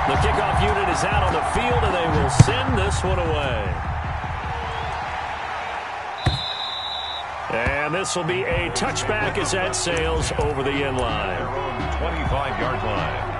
The kickoff unit is out on the field, and they will send this one away. And this will be a touchback as that sails over the end line. 25-yard line.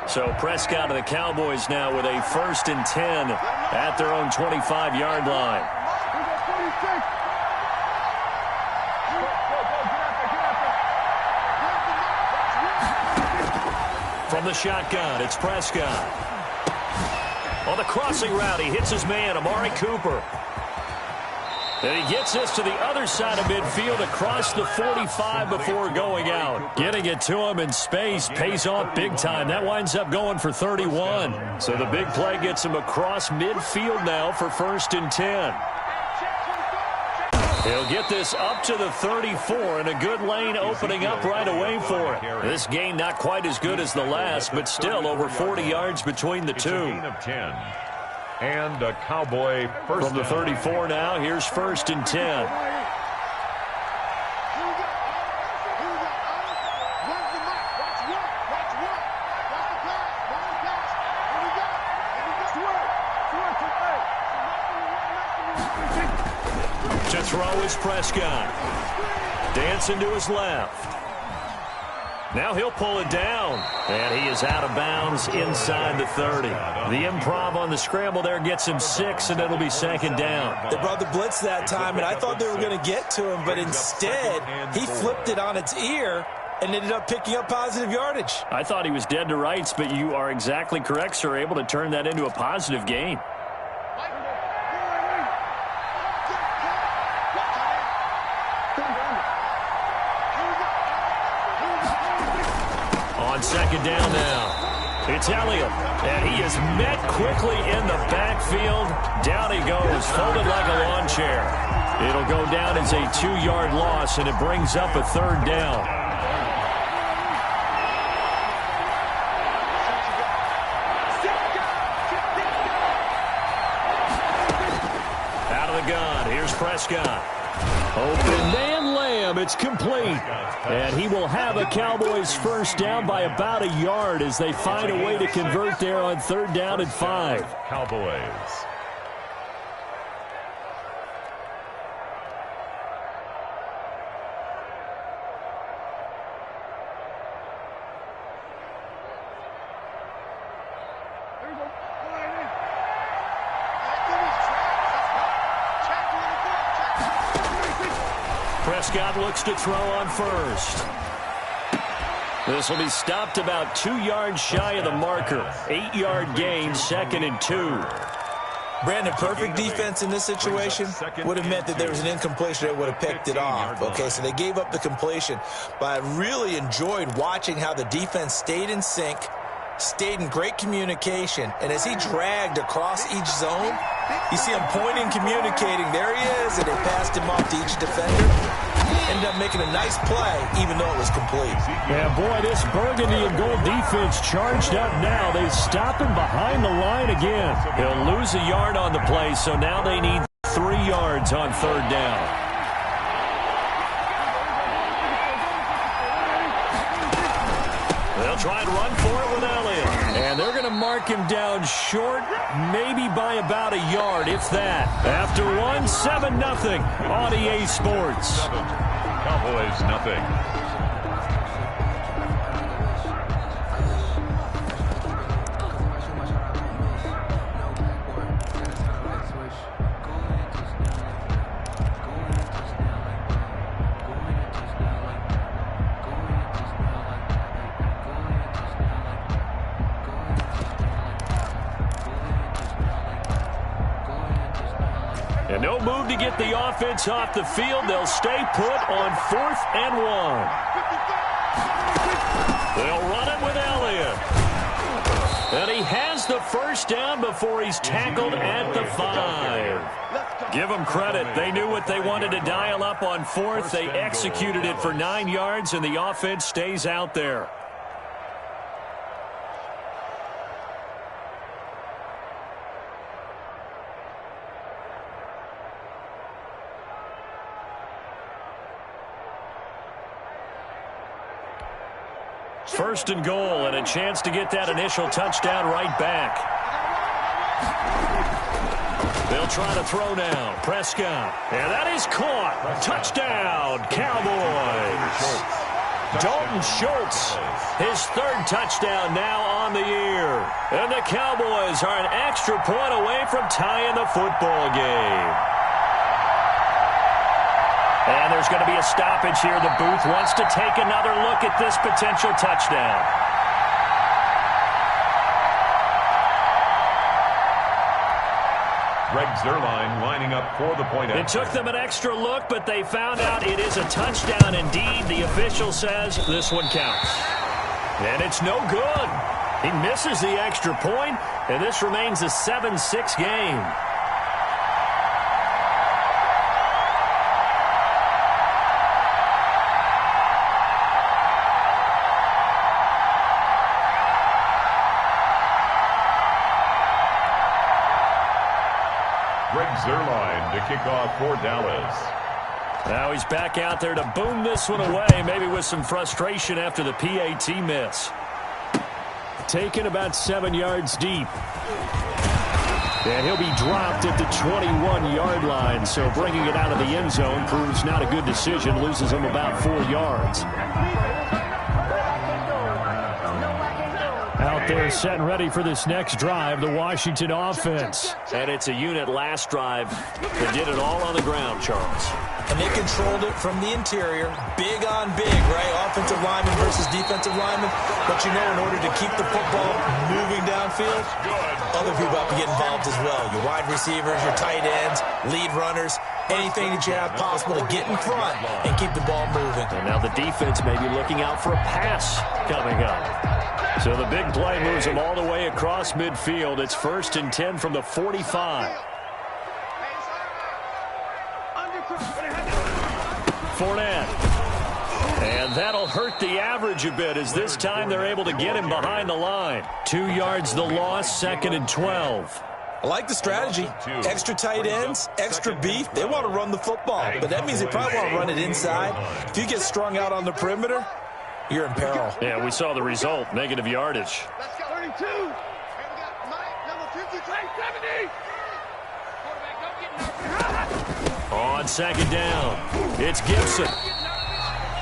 So Prescott of the Cowboys now with a 1st and 10 at their own 25-yard line. From the shotgun, it's Prescott. On the crossing route, he hits his man, Amari Cooper. And he gets this to the other side of midfield across the 45 before going out. Getting it to him in space pays off big time. That winds up going for 31. So the big play gets him across midfield now for 1st and 10. He'll get this up to the 34, and a good lane opening up right away for it. This gain not quite as good as the last, but still over 40 yards between the two. And a Cowboy first from the 34 now. Here's 1st and 10. To throw is Prescott. Dancing to his left. Now he'll pull it down, and he is out of bounds inside the 30. The improv on the scramble there gets him 6, and it'll be 2nd down. They brought the blitz that time, and I thought they were going to get to him, but instead he flipped it on its ear and ended up picking up positive yardage. I thought he was dead to rights, but you are exactly correct, sir, able to turn that into a positive gain. On 2nd down now, it's Elliott, and he is met quickly in the backfield. Down he goes, folded like a lawn chair. It'll go down as a 2-yard loss, and it brings up a 3rd down. Out of the gun, here's Prescott. Open man Lamb, it's complete. And he will have a Cowboys 1st down by about a yard as they find a way to convert there on 3rd down and 5. Cowboys. Prescott looks to throw on 1st. This will be stopped about 2 yards shy of the marker. 8-yard gain, 2nd and 2. Brandon, perfect defense in this situation would have meant that there was an incompletion that would have picked it off. Okay, so they gave up the completion. But I really enjoyed watching how the defense stayed in sync, stayed in great communication, and as he dragged across each zone, you see him pointing, communicating. There he is, and they passed him off to each defender. Ended up making a nice play, even though it was complete. Yeah, boy, this burgundy and gold defense charged up now. They stop him behind the line again. He'll lose a yard on the play, so now they need 3 yards on 3rd down. They'll try and run for it with Elliott. And And they're going to mark him down short, maybe by about a yard, if that. After one, 7-0 on EA Sports. Cowboys, nothing. And no move to get the offense off the field. They'll stay put on 4th and 1. They'll run it with Elliott. And he has the first down before he's tackled at the 5. Give them credit. They knew what they wanted to dial up on 4th. They executed it for 9 yards, and the offense stays out there. First and goal, and a chance to get that initial touchdown right back. They'll try to throw now. Prescott. And that is caught. Touchdown, Cowboys. Dalton Schultz, his 3rd touchdown now on the year. And the Cowboys are an extra point away from tying the football game. And there's going to be a stoppage here. The booth wants to take another look at this potential touchdown. Greg Zuerlein lining up for the point. It took them an extra look, but they found out it is a touchdown indeed. The official says this one counts. And it's no good. He misses the extra point, and this remains a 7-6 game. Greg Zuerlein to kick off for Dallas. Now he's back out there to boom this one away, maybe with some frustration after the PAT miss. Taken about 7 yards deep. And he'll be dropped at the 21-yard line, so bringing it out of the end zone proves not a good decision, loses him about 4 yards. Out there set and ready for this next drive, the Washington offense. And it's a unit last drive that did it all on the ground, Charles. And they controlled it from the interior, big on big, right? Offensive lineman versus defensive lineman. But you know, in order to keep the football moving downfield, other people have to get involved as well. Your wide receivers, your tight ends, lead runners, anything that you have possible to get in front and keep the ball moving. And now the defense may be looking out for a pass coming up. So the big play moves them all the way across midfield. It's 1st and 10 from the 45. Fournette. And that'll hurt the average a bit, as this time they're able to get him behind the line. 2 yards the loss, 2nd and 12. I like the strategy. Extra tight ends, extra beef. They want to run the football, but that means they probably want to run it inside. If you get strung out on the perimeter, you're in peril. Yeah, we saw the result, negative yardage. Let's go, 32. And we got Mike, number 50, 70. On 2nd down, it's Gibson.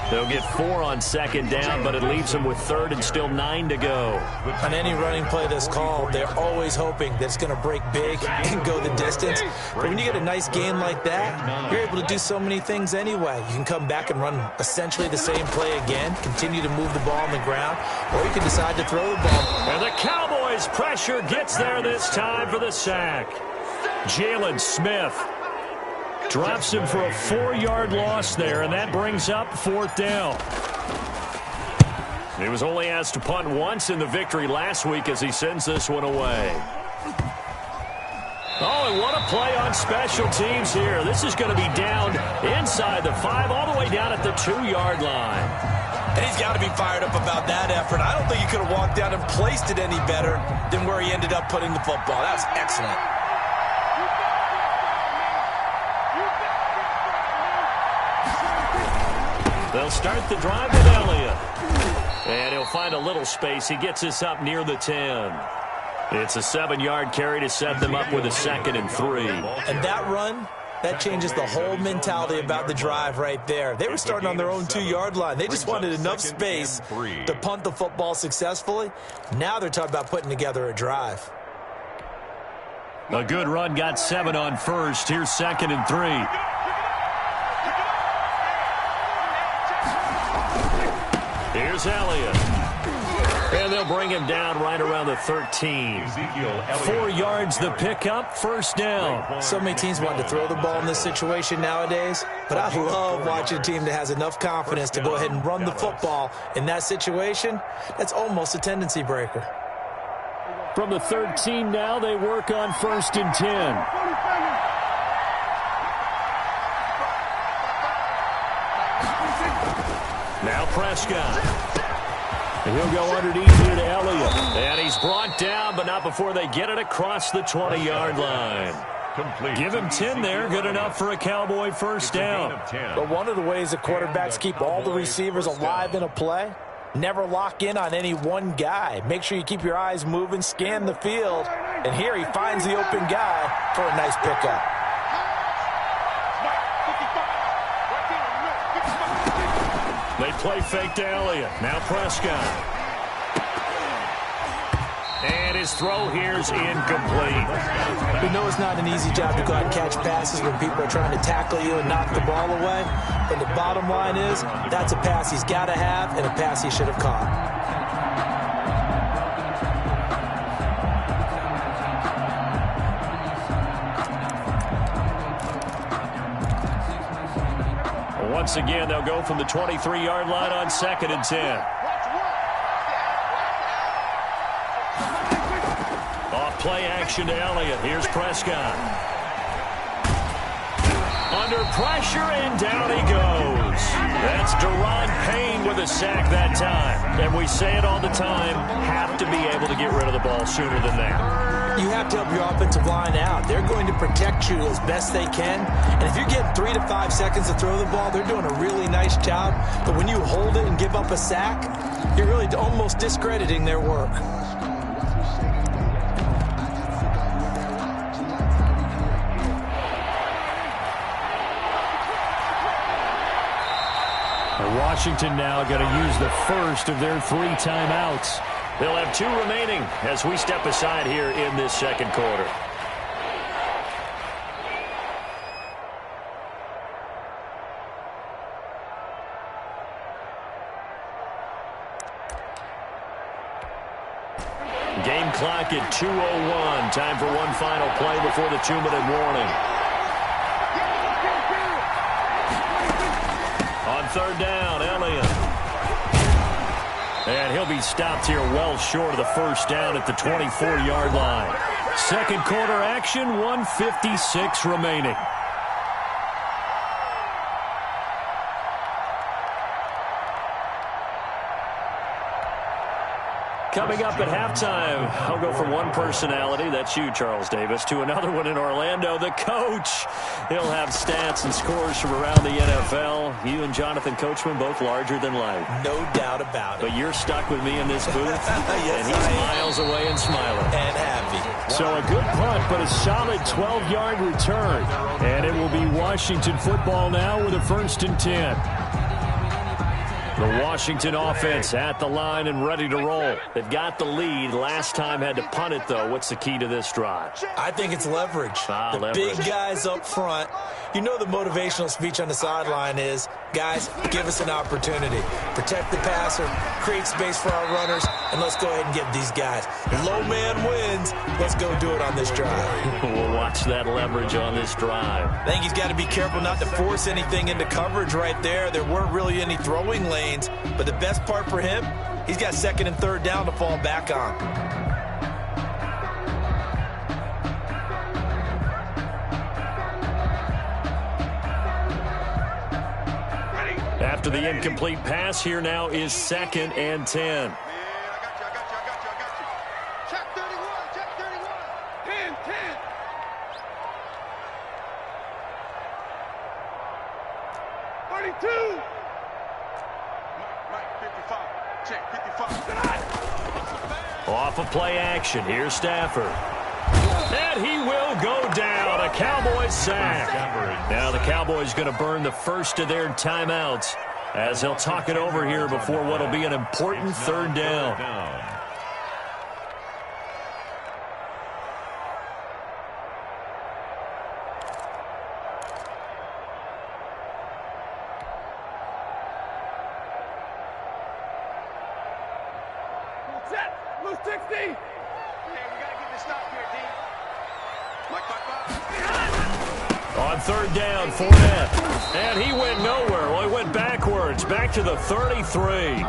They'll get 4 on 2nd down, but it leaves them with 3rd and still 9 to go. On any running play that's called, they're always hoping that it's going to break big and go the distance. But when you get a nice game like that, you're able to do so many things anyway. You can come back and run essentially the same play again, continue to move the ball on the ground, or you can decide to throw the ball. And the Cowboys' pressure gets there this time for the sack. Jalen Smith drops him for a 4-yard loss there, and that brings up 4th down. He was only asked to punt once in the victory last week as he sends this one away. Oh, and what a play on special teams here. This is going to be down inside the 5, all the way down at the 2-yard line. And he's got to be fired up about that effort. I don't think he could have walked down and placed it any better than where he ended up putting the football. That's excellent. They'll start the drive with Elliott. And he'll find a little space. He gets this up near the 10. It's a 7-yard carry to set them up with a 2nd and 3. And that run, that changes the whole mentality about the drive right there. They were starting on their own 2-yard line. They just wanted enough space to punt the football successfully. Now they're talking about putting together a drive. A good run got 7 on first. Here's 2nd and 3. Here's Elliott. And they'll bring him down right around the 13. 4 yards the pickup, 1st down. So many teams want to throw the ball in this situation nowadays, but I love watching a team that has enough confidence to go ahead and run the football. In that situation, that's almost a tendency breaker. From the 13 now, they work on 1st and 10. Now Prescott. And he'll go underneath here to Elliott. And he's brought down, but not before they get it across the 20-yard line. Give him 10 there. Good enough for a Cowboy 1st down. But one of the ways that quarterbacks keep all the receivers alive in a play, never lock in on any one guy. Make sure you keep your eyes moving, scan the field. And here he finds the open guy for a nice pickup. They play fake to Elliott. Now Prescott. And his throw here's incomplete. We know it's not an easy job to go out and catch passes when people are trying to tackle you and knock the ball away. But the bottom line is, that's a pass he's got to have and a pass he should have caught. Once again, they'll go from the 23-yard line on 2nd and 10. Off play action to Elliott. Here's Prescott. Under pressure, and down he goes. That's Deron Payne with a sack that time. And we say it all the time, have to be able to get rid of the ball sooner than that. You have to help your offensive line out. They're going to protect you as best they can. And if you're getting 3 to 5 seconds to throw the ball, they're doing a really nice job. But when you hold it and give up a sack, you're really almost discrediting their work. Washington now going to use the first of their 3 timeouts. They'll have 2 remaining as we step aside here in this 2nd quarter. Game clock at 2:01. Time for one final play before the 2-minute warning. On 3rd down, Elliott. And he'll be stopped here well short of the 1st down at the 24-yard line. 2nd quarter action, 1:56 remaining. Coming up at halftime, I'll go from one personality, that's you, Charles Davis, to another one in Orlando, the coach. He'll have stats and scores from around the NFL. You and Jonathan Coachman, both larger than life. No doubt about it. But you're stuck with me in this booth, yes, and he's miles away and smiling. And happy. So a good punt, but a solid 12-yard return. And it will be Washington football now with a 1st and 10. The Washington offense at the line and ready to roll. They've got the lead. Last time had to punt it, though. What's the key to this drive? I think it's leverage. Leverage. Big guys up front. You know the motivational speech on the sideline is, guys, give us an opportunity. Protect the passer, create space for our runners, and let's go ahead and get these guys. Low man wins. Let's go do it on this drive. We'll watch that leverage on this drive. I think he's got to be careful not to force anything into coverage right there. There weren't really any throwing lanes, but the best part for him, he's got 2nd and 3rd down to fall back on. After the incomplete pass, here now is 2nd and 10. I got you. Check 31. 10. 32. Mike, 55. Check 55. Off of play action, here's Stafford. And he will go down. A Cowboys sack. Now the Cowboys going to burn the first of their timeouts as they'll talk it over here before what will be an important third down. Set. Loose 60. Hey, we got to get this stop here, D. Mike. On third down, Fournette. And he went nowhere. Well, he went backwards, back to the 33.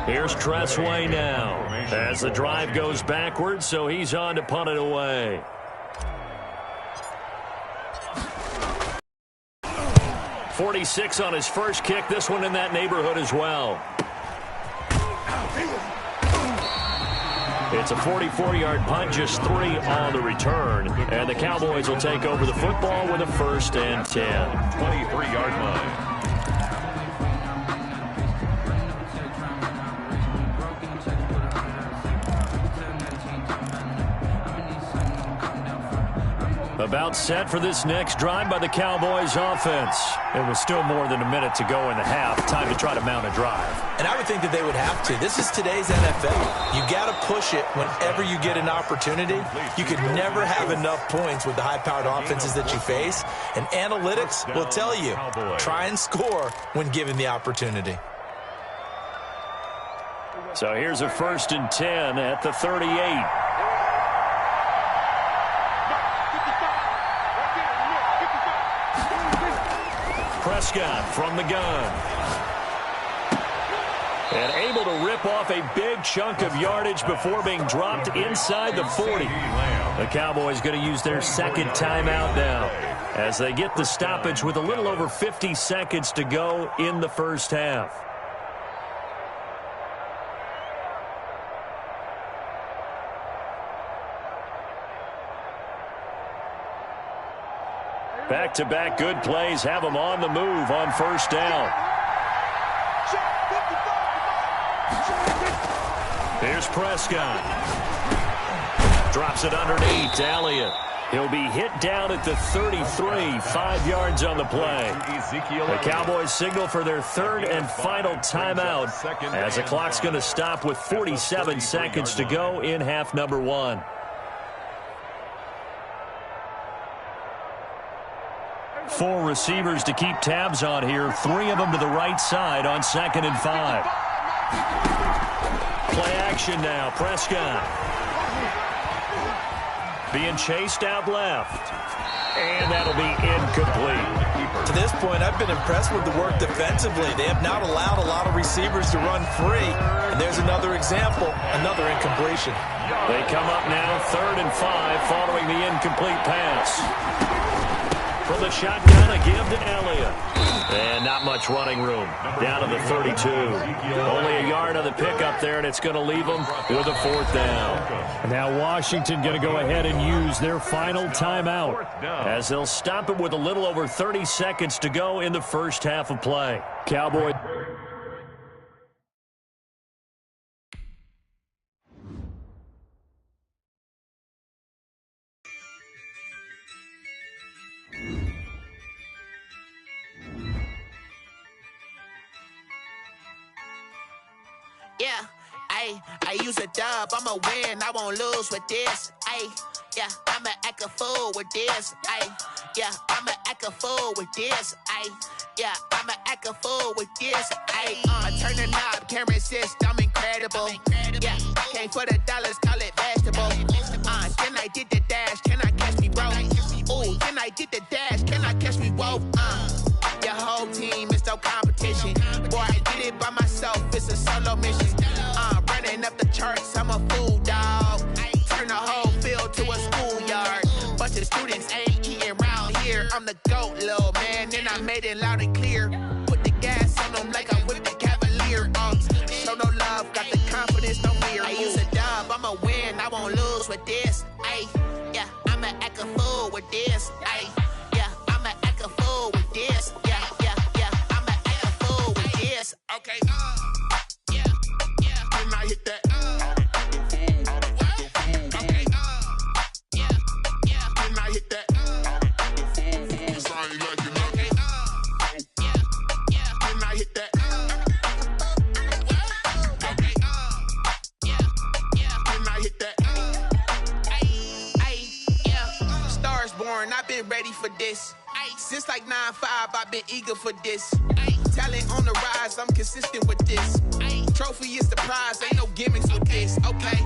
Here's Tressway now as the drive goes backwards, so he's on to punt it away. .46 on his first kick. This one in that neighborhood as well. It's a 44-yard punt, just 3 on the return. And the Cowboys will take over the football with a 1st and 10. 23-yard line. About set for this next drive by the Cowboys offense. It was still more than a minute to go in the half. Time to try to mount a drive. And I would think that they would have to. This is today's NFL. You got to push it whenever you get an opportunity. You could never have enough points with the high-powered offenses that you face. And analytics will tell you, try and score when given the opportunity. So here's a 1st and 10 at the 38. Prescott from the gun. And able to rip off a big chunk of yardage before being dropped inside the 40. The Cowboys going to use their second timeout now as they get the stoppage with a little over 50 seconds to go in the first half. Back-to-back good plays have them on the move on 1st down. Here's Prescott. Drops it underneath to Elliott. He'll be hit down at the 33, 5 yards on the play. The Cowboys signal for their 3rd and final timeout as the clock's going to stop with 47 seconds to go in half number 1. 4 receivers to keep tabs on here. 3 of them to the right side on 2nd and 5. Play action now. Prescott being chased out left. And that'll be incomplete. To this point, I've been impressed with the work defensively. They have not allowed a lot of receivers to run free. And there's another example, another incompletion. They come up now 3rd and 5 following the incomplete pass. From the shotgun, a give to Elliott. And not much running room. Down to the 32. Only a yard on the pickup there, and it's going to leave them with a 4th down. And now Washington going to go ahead and use their final timeout as they'll stop it with a little over 30 seconds to go in the first half of play. Cowboys. Yeah, I use a dub, I'ma win, I won't lose with this. Yeah, I'ma act a fool with this. Yeah, I'ma act a fool with this. Yeah, I'ma act a fool with this. I turn the knob, camera assist, I'm incredible. Yeah, came for the dollars, call it vegetable. Then I did the dash, can I catch me, bro? Ooh, then I did the dash, can I catch me, whoa? Your whole team is no competition. Boy, I did it by myself, it's a solo mission. Running up the charts, I'm a fool, dog. Turn the whole field to a schoolyard. Bunch of students ain't eating round here. I'm the GOAT, little man, and I made it loud and clear. Put the gas on them like I'm with the Cavalier. Show no love, got the confidence, no fear. I use a dub, I'ma win, I won't lose with this. Yeah, I'ma act a fool with this. Yeah, I'ma act a fool been ready for this. Since like 9-5, I've been eager for this. Talent on the rise, I'm consistent with this. Trophy is the prize, ain't no gimmicks with this. Okay,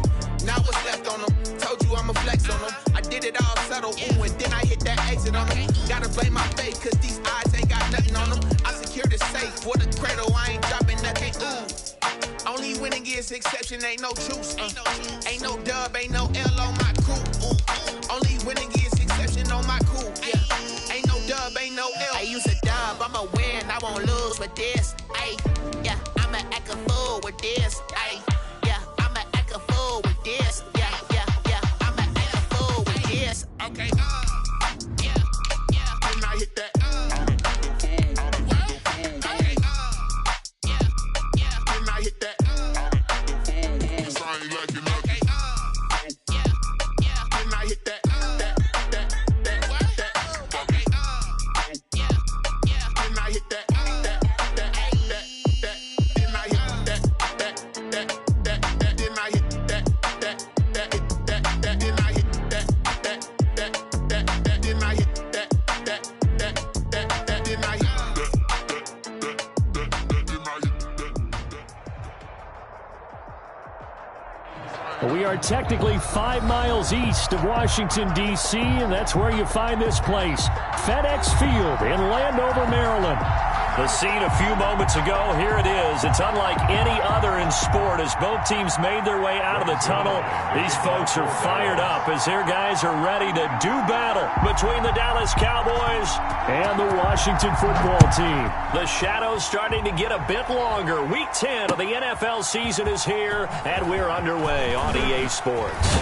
now what's left on them? Told you I'ma flex on them. I did it all subtle, ooh, and then I hit that exit on them. Gotta blame my faith, cause these eyes ain't got nothing on them. I secured the safe for the cradle, I ain't dropping nothing, ooh. Only winning is exception, ain't no truce. Ain't no dub, ain't no L on my crew. Only winning is exception on my crew. Yeah. Ain't no dub, ain't no L. I use a dub, I'ma win, I won't lose with this. Ay, yeah, I'ma act a fool with this. Ay, yeah, I'ma act a fool with this. Yeah, yeah, yeah, I'ma act a fool with this. Okay, yeah, yeah, when I hit that. We are technically 5 miles east of Washington, D.C., and that's where you find this place, FedEx Field in Landover, Maryland. The scene a few moments ago, here it is. It's unlike any other in sport as both teams made their way out of the tunnel. These folks are fired up as their guys are ready to do battle between the Dallas Cowboys and the Washington football team. The shadows starting to get a bit longer. Week 10 of the NFL season is here, and we're underway on EA Sports.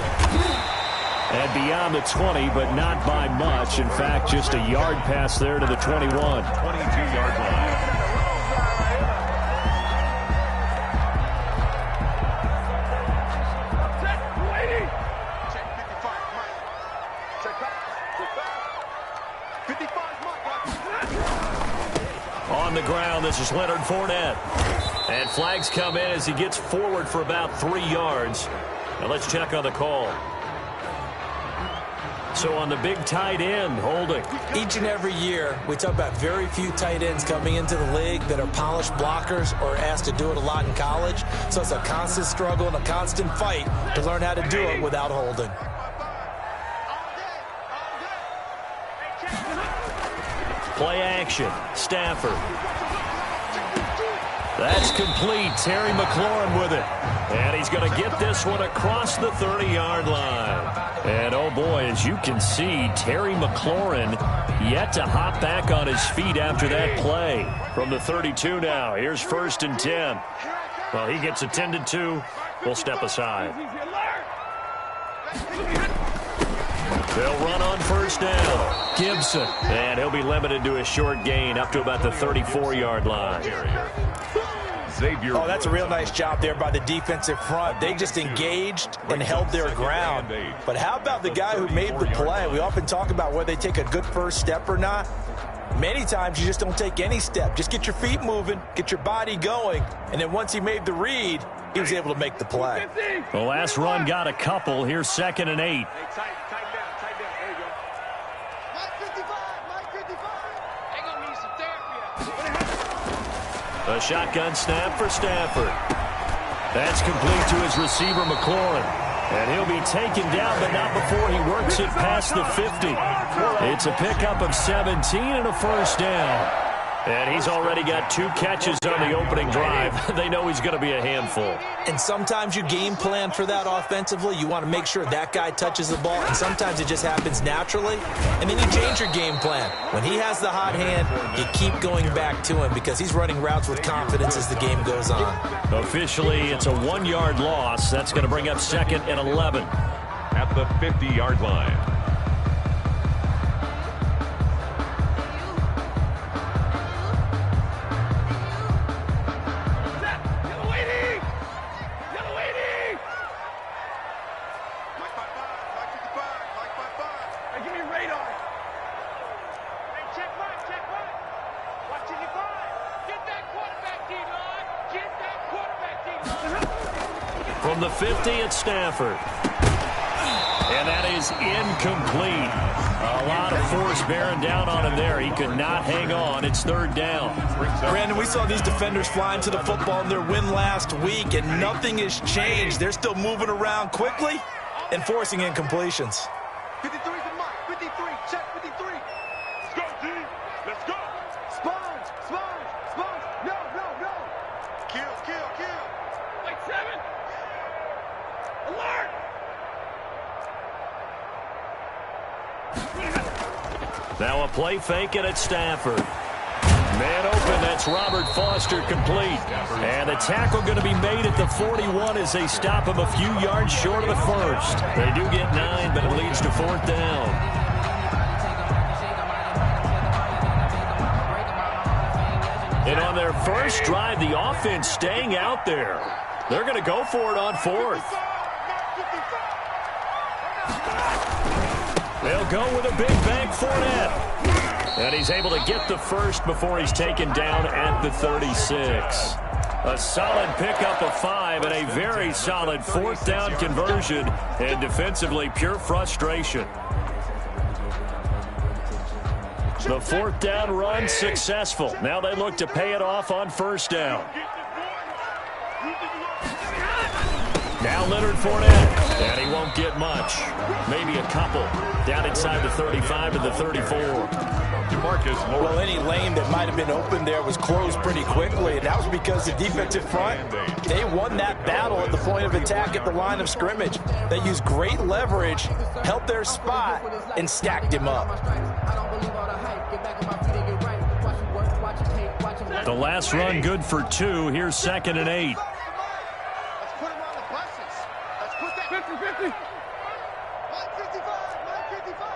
And beyond the 20, but not by much. In fact, just a yard pass there to the 21. 22-yard line. On the ground, this is Leonard Fournette. And flags come in as he gets forward for about 3 yards. Now let's check on the call. So on the big tight end, holding. Each and every year, we talk about very few tight ends coming into the league that are polished blockers or asked to do it a lot in college. So it's a constant struggle and a constant fight to learn how to do it without holding. Play action. Stafford. That's complete. Terry McLaurin with it. And he's going to get this one across the 30-yard line. And, oh, boy, as you can see, Terry McLaurin yet to hop back on his feet after that play. From the 32 now, here's 1st and 10. Well, he gets attended to. We'll step aside. They'll run on 1st down. Gibson. And he'll be limited to a short gain up to about the 34-yard line. Oh, that's a real nice job there by the defensive front. They just engaged and held their ground. But how about the guy who made the play? We often talk about whether they take a good first step or not. Many times you just don't take any step. Just get your feet moving, get your body going, and then once he made the read, he was able to make the play. The last run got a couple. Here's 2nd and 8. A shotgun snap for Stafford. That's complete to his receiver, McLaurin. And he'll be taken down, but not before he works it past the 50. It's a pickup of 17 and a 1st down. And he's already got 2 catches on the opening drive. They know he's going to be a handful. And sometimes you game plan for that offensively. You want to make sure that guy touches the ball. And sometimes it just happens naturally. And then you change your game plan. When he has the hot hand, you keep going back to him because he's running routes with confidence as the game goes on. Officially, it's a 1-yard loss. That's going to bring up 2nd and 11. At the 50-yard line. From the 50, it's Stafford. And that is incomplete. A lot of force bearing down on him there. He could not hang on. It's third down. Brandon, we saw these defenders flying to the football in their win last week, and nothing has changed. They're still moving around quickly and forcing incompletions. 53's the mark. 53. Check 53. Let's go, D. Let's go. Sponge. Sponge. Sponge. No, no, no. Kill, kill, kill. Like 7. Alert. Now a play fake it at Stafford. Man open, that's Robert Foster complete. And the tackle going to be made at the 41 as they stop him a few yards short of the first. They do get 9, but it leads to fourth down. And on their first drive, the offense staying out there. They're going to go for it on fourth. They'll go with a big bank Fournette. And he's able to get the first before he's taken down at the 36. A solid pickup of 5 and a very solid fourth down conversion. And defensively, pure frustration. The fourth down run successful. Now they look to pay it off on first down. Now Leonard Fournette. And he won't get much. Maybe a couple. Down inside the 35 to the 34. Well, any lane that might have been open there was closed pretty quickly, and that was because the defensive front, they won that battle at the point of attack at the line of scrimmage. They used great leverage, held their spot, and stacked him up. The last run good for 2. Here's 2nd and 8. Let's put him on the buses. Let's put that 50-50. Mike 55, Mike 55.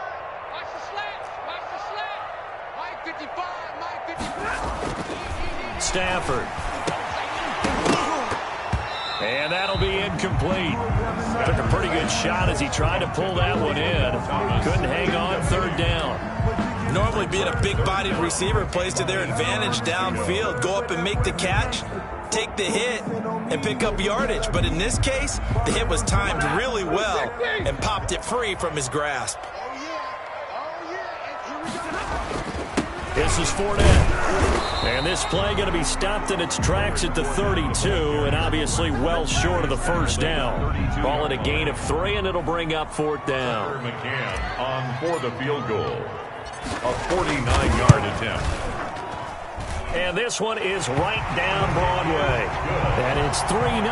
Watch the slants, watch the slant. Mike 55, Mike 55. Stafford. And that'll be incomplete. Took a pretty good shot as he tried to pull that one in. Couldn't hang on, third down. Normally being a big-bodied receiver plays to their advantage downfield. Go up and make the catch, take the hit, and pick up yardage. But in this case, the hit was timed really well and popped it free from his grasp. This is Fournette. And this play going to be stopped in its tracks at the 32, and obviously well short of the first down. Ball at a gain of 3, and it'll bring up fourth down. McCann on for the field goal. A 49-yard attempt. And this one is right down Broadway. And it's 3-0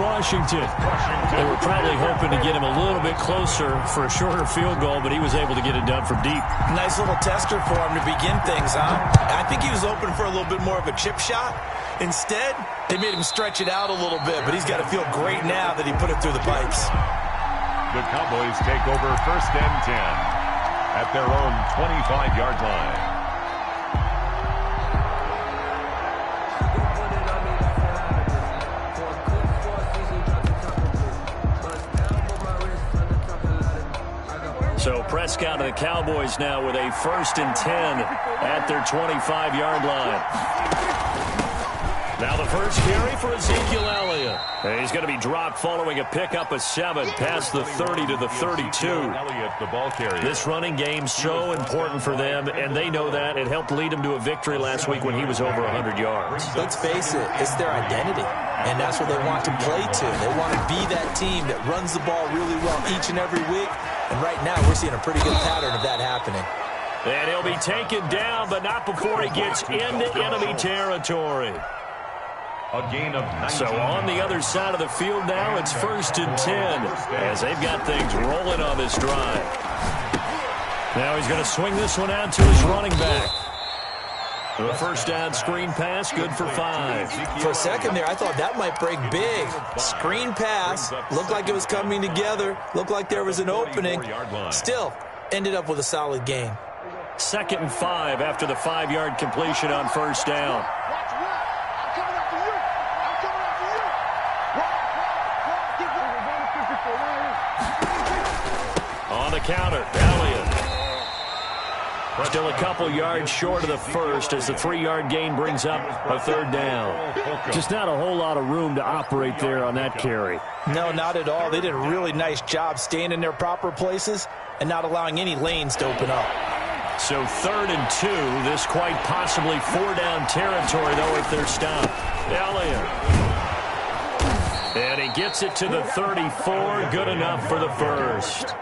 Washington. They were probably hoping to get him a little bit closer for a shorter field goal, but he was able to get it done from deep. Nice little tester for him to begin things, huh? I think he was open for a little bit more of a chip shot. Instead, they made him stretch it out a little bit, but he's got to feel great now that he put it through the pipes. The Cowboys take over 1st and 10 at their own 25-yard line. So Prescott and the Cowboys now with a 1st and 10 at their 25-yard line. Now the first carry for Ezekiel Elliott. And he's going to be dropped following a pickup of 7 past the 30 to the 32. This running game so important for them, and they know that. It helped lead them to a victory last week when he was over 100 yards. Let's face it, it's their identity, and that's what they want to play to. They want to be that team that runs the ball really well each and every week, and right now we're seeing a pretty good pattern of that happening. And he'll be taken down, but not before he gets into enemy territory. A gain of 19. So on the other side of the field now, it's 1st and 10 as they've got things rolling on this drive. Now he's going to swing this one out to his running back. The first down screen pass, good for 5. For a second there, I thought that might break big. Screen pass, looked like it was coming together, looked like there was an opening. Still, ended up with a solid gain. 2nd and 5 after the 5-yard completion on first down. On the counter, Elliott. Still a couple yards short of the first as the 3-yard gain brings up a third down. Just not a whole lot of room to operate there on that carry. No, not at all. They did a really nice job staying in their proper places and not allowing any lanes to open up. So 3rd and 2. This quite possibly 4-down territory, though, if they're stopped. Elliott. And he gets it to the 34. Good enough for the first.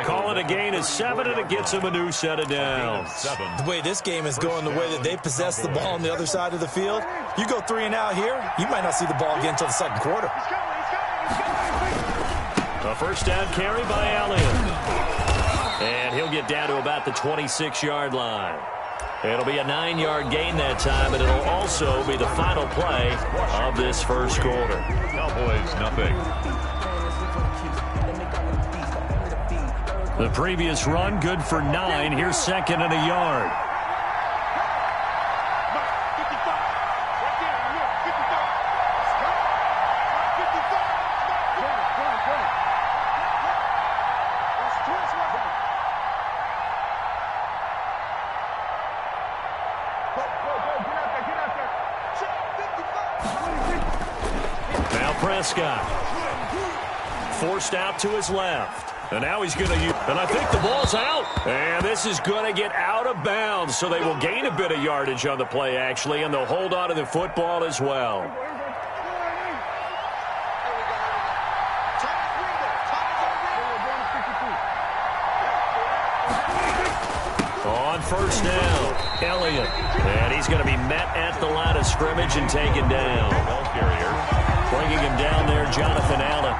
Call it a gain of 7, and it gets him a new set of downs. The way this game is going, the way that they possess the ball on the other side of the field, you go 3 and out here, you might not see the ball again until the second quarter. A first down carry by Elliott. And he'll get down to about the 26-yard line. It'll be a 9-yard gain that time, and it'll also be the final play of this first quarter. Cowboys, nothing. The previous run, good for 9. Here's 2nd and a yard. Now Prescott. Forced out to his left. And now he's going to use, and I think the ball's out. And this is going to get out of bounds, so they will gain a bit of yardage on the play, actually, and they'll hold on to the football as well. On first down, Elliott. And he's going to be met at the line of scrimmage and taken down. Ball carrier. Bringing him down there, Jonathan Allen.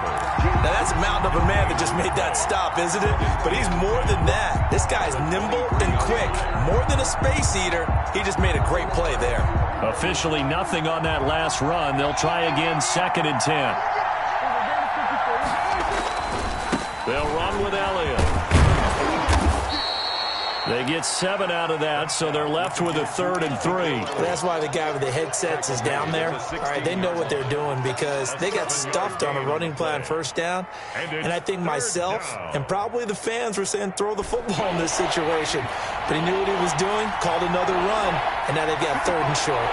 Now, that's a mountain of a man that just made that stop, isn't it? But he's more than that. This guy's nimble and quick. More than a space eater, he just made a great play there. Officially nothing on that last run. They'll try again, 2nd and 10. They'll run with Elliott. They get 7 out of that, so they're left with a 3rd and 3. That's why the guy with the headsets is down there. All right, they know what they're doing because they got stuffed on a running play on first down. And I think myself and probably the fans were saying throw the football in this situation. But he knew what he was doing, called another run, and now they've got 3rd and short.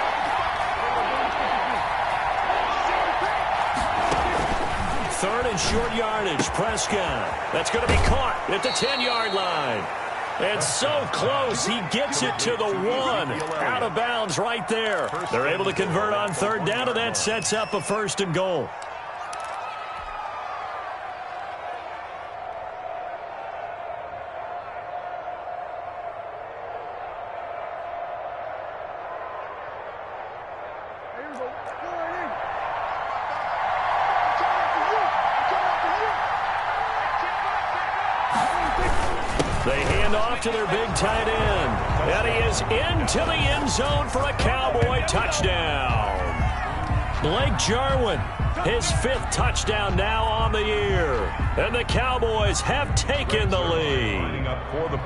Third and short yardage, Prescott. That's going to be caught at the 10-yard line. And so close, he gets it to the 1. Out of bounds right there. They're able to convert on 3rd down, and that sets up a 1st and goal. They hand off to their big tight end. And he is into the end zone for a Cowboy touchdown. Blake Jarwin, his 5th touchdown now on the year. And the Cowboys have taken the lead.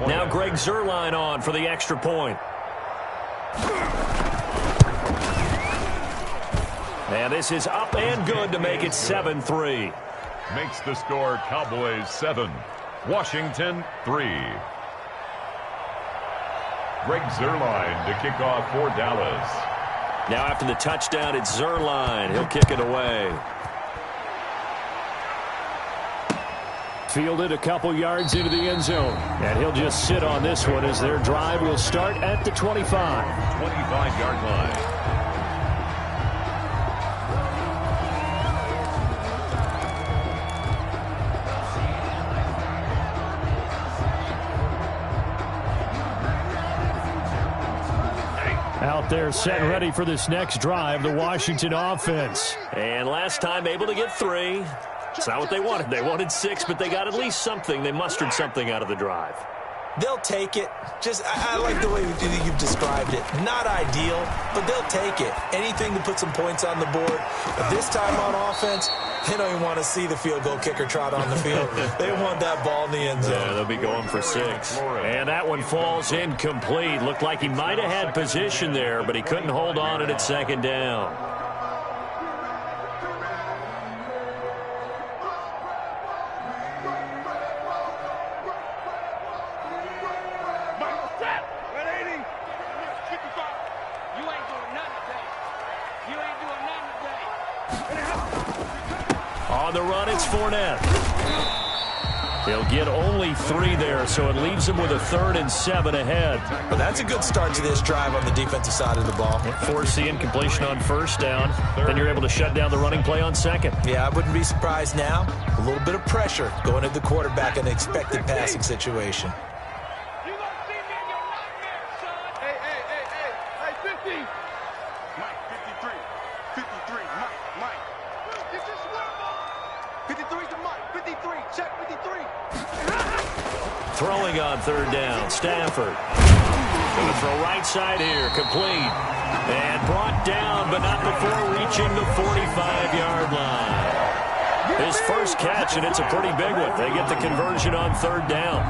Now Greg Zuerlein on for the extra point. And this is up and good to make it 7-3. Makes the score Cowboys 7. Washington 3. Greg Zuerlein to kick off for Dallas. Now after the touchdown, it's Zuerlein. He'll kick it away. Fielded a couple yards into the end zone. And he'll just sit on this one as their drive will start at the 25. 25-yard line. Out there set and ready for this next drive, the Washington offense. And last time able to get 3. It's not what they wanted. They wanted 6, but they got at least something. They mustered something out of the drive. They'll take it. I like the way you've described it. Not ideal, but they'll take it. Anything to put some points on the board. But this time on offense, they don't even want to see the field goal kicker trot on the field. They want that ball in the end zone. Yeah, they'll be going for 6. And that one falls incomplete. Looked like he might have had position there, but he couldn't hold on it at 2nd down. On the run, it's Fournette. He'll get only 3 there, so it leaves him with a 3rd and 7 ahead. Well, that's a good start to this drive on the defensive side of the ball. Force the incompletion on 1st down. Then you're able to shut down the running play on 2nd. Yeah, I wouldn't be surprised now. A little bit of pressure going to the quarterback in an expected passing situation. You gonna see me in your nightmare, son. Hey, 50. Mike, 53. 53, Mike. It's just one ball. 53's to Mike. 53, check 53. Throwing on 3rd down, Stafford. Going to throw right side here, complete. And brought down, but not before reaching the 45-yard line. His first catch, and it's a pretty big one. They get the conversion on 3rd down.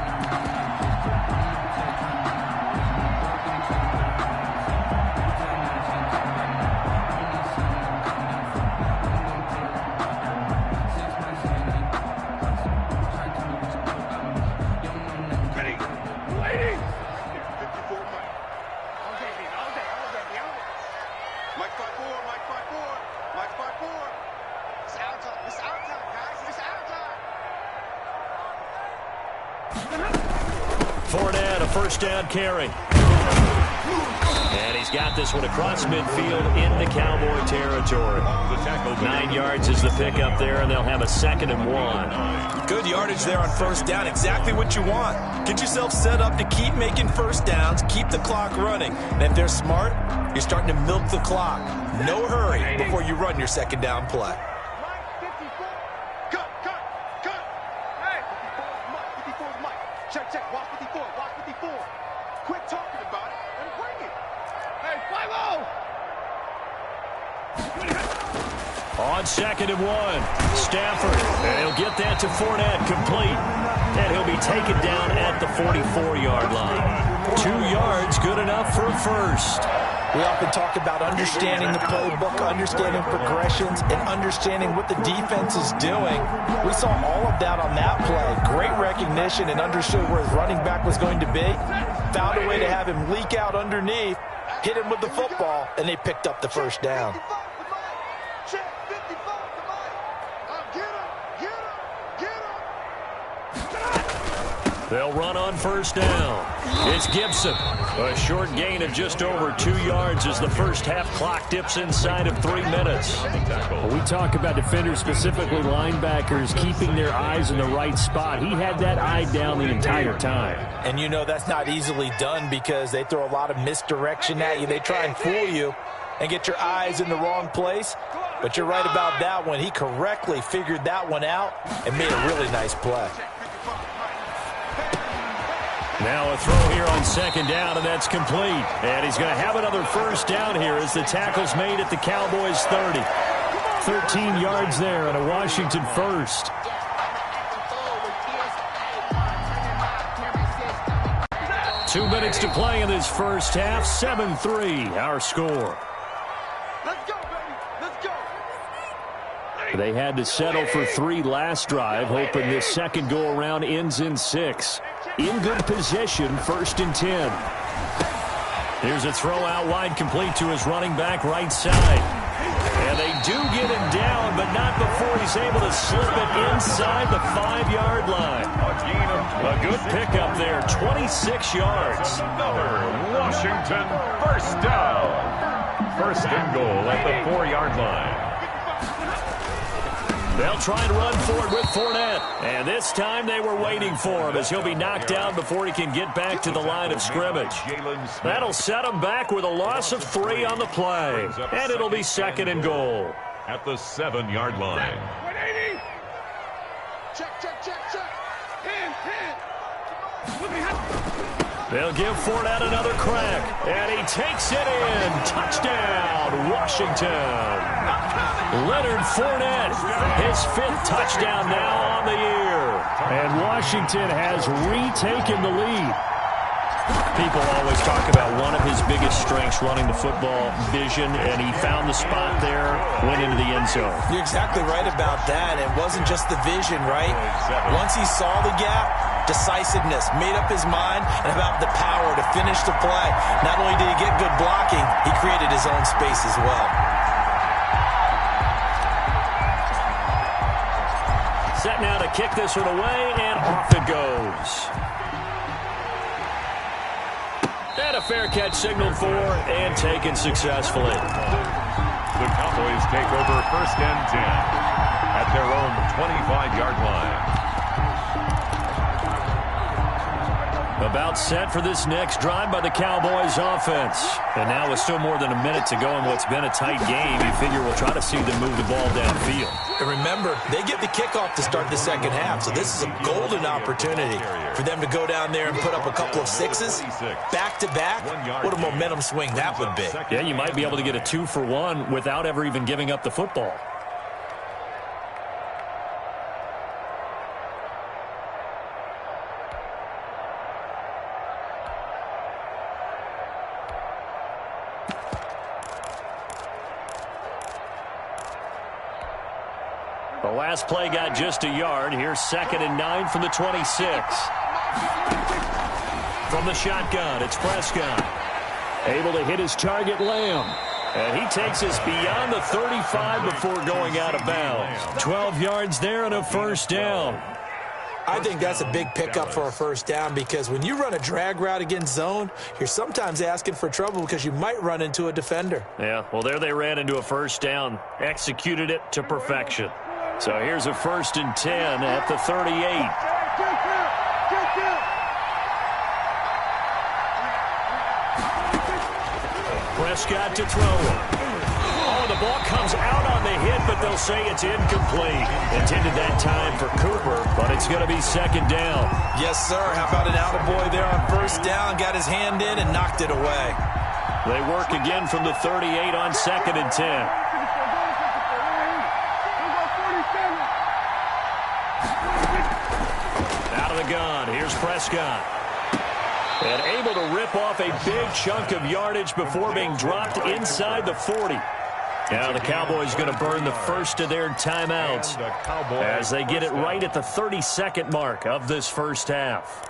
Fournette, a 1st down carry. And he's got this one across midfield into Cowboy territory. 9 yards is the pickup there, and they'll have a 2nd and 1. Good yardage there on 1st down. Exactly what you want. Get yourself set up to keep making 1st downs, keep the clock running. And if they're smart, you're starting to milk the clock. No hurry before you run your 2nd down play. Check. Watch 54. Quit talking about it and bring it. Hey, 5-0. On 2nd and 1, Stafford. And he'll get that to Fournette, complete. And he'll be taken down at the 44-yard line. 2 yards, good enough for a 1st. We often talk about understanding the playbook, understanding progressions, and understanding what the defense is doing. We saw all of that on that play. Great recognition and understood where his running back was going to be. Found a way to have him leak out underneath, hit him with the football, and they picked up the 1st down. Check 55 to Mike. Get him. They'll run on 1st down. It's Gibson. A short gain of just over 2 yards as the first half clock dips inside of 3 minutes. When we talk about defenders, specifically linebackers, keeping their eyes in the right spot. He had that eye down the entire time. And you know that's not easily done because they throw a lot of misdirection at you. They try and fool you and get your eyes in the wrong place. But you're right about that one. He correctly figured that one out and made a really nice play. Now a throw here on 2nd down, and that's complete. And he's going to have another 1st down here as the tackle's made at the Cowboys' 30. 13 yards there and a Washington 1st. Two minutes to play in this first half. 7-3, our score. Let's go, baby. Let's go. They had to settle for 3 last drive, hoping this second go-around ends in 6. In good position, 1st and 10. Here's a throw out wide, complete to his running back right side. And they do get him down, but not before he's able to slip it inside the 5-yard line. A good pickup there, 26 yards. Another Washington 1st down. 1st and goal at the 4-yard line. They'll try and run forward with Fournette. And this time they were waiting for him as he'll be knocked down before he can get back to the line of scrimmage. That'll set him back with a loss of 3 on the play. And it'll be 2nd and goal. At the 7-yard line. 180. Check. They'll give Fournette another crack. And he takes it in. Touchdown, Washington. Leonard Fournette, his 5th touchdown now on the year. And Washington has retaken the lead. People always talk about one of his biggest strengths running the football, vision, and he found the spot there, went into the end zone. You're exactly right about that. It wasn't just the vision, right? Once he saw the gap, decisiveness, made up his mind, and about the power to finish the play. Not only did he get good blocking, he created his own space as well. set now to kick this one away, and off it goes. And a fair catch signaled for and taken successfully. The Cowboys take over 1st and 10 at their own 25-yard line. About set for this next drive by the Cowboys offense. And now with still more than a minute to go in what's been a tight game, you figure we'll try to see them move the ball downfield. And remember, they get the kickoff to start the second half, so this is a golden opportunity for them to go down there and put up a couple of sixes back-to-back. What a momentum swing that would be. Yeah, you might be able to get a 2-for-1 without ever even giving up the football. The last play got just a yard. Here's 2nd and 9 from the 26. From the shotgun, it's Prescott. Able to hit his target, Lamb. And he takes us beyond the 35 before going out of bounds. 12 yards there and a first down. I think that's a big pickup for a first down because when you run a drag route against zone, you're sometimes asking for trouble because you might run into a defender. Yeah, well, there they ran into a first down. Executed it to perfection. So here's a 1st and 10 at the 38. Prescott to throw. Oh, the ball comes out on the hit, but they'll say it's incomplete. Intended that time for Cooper, but it's going to be 2nd down. Yes, sir. How about an attaboy there on 1st down? Got his hand in and knocked it away. They work again from the 38 on 2nd and 10. Out of the gun, here's Prescott. And able to rip off a big chunk of yardage before being dropped inside the 40. Now the Cowboys going to burn the first of their timeouts as they get it right at the 32nd mark of this first half.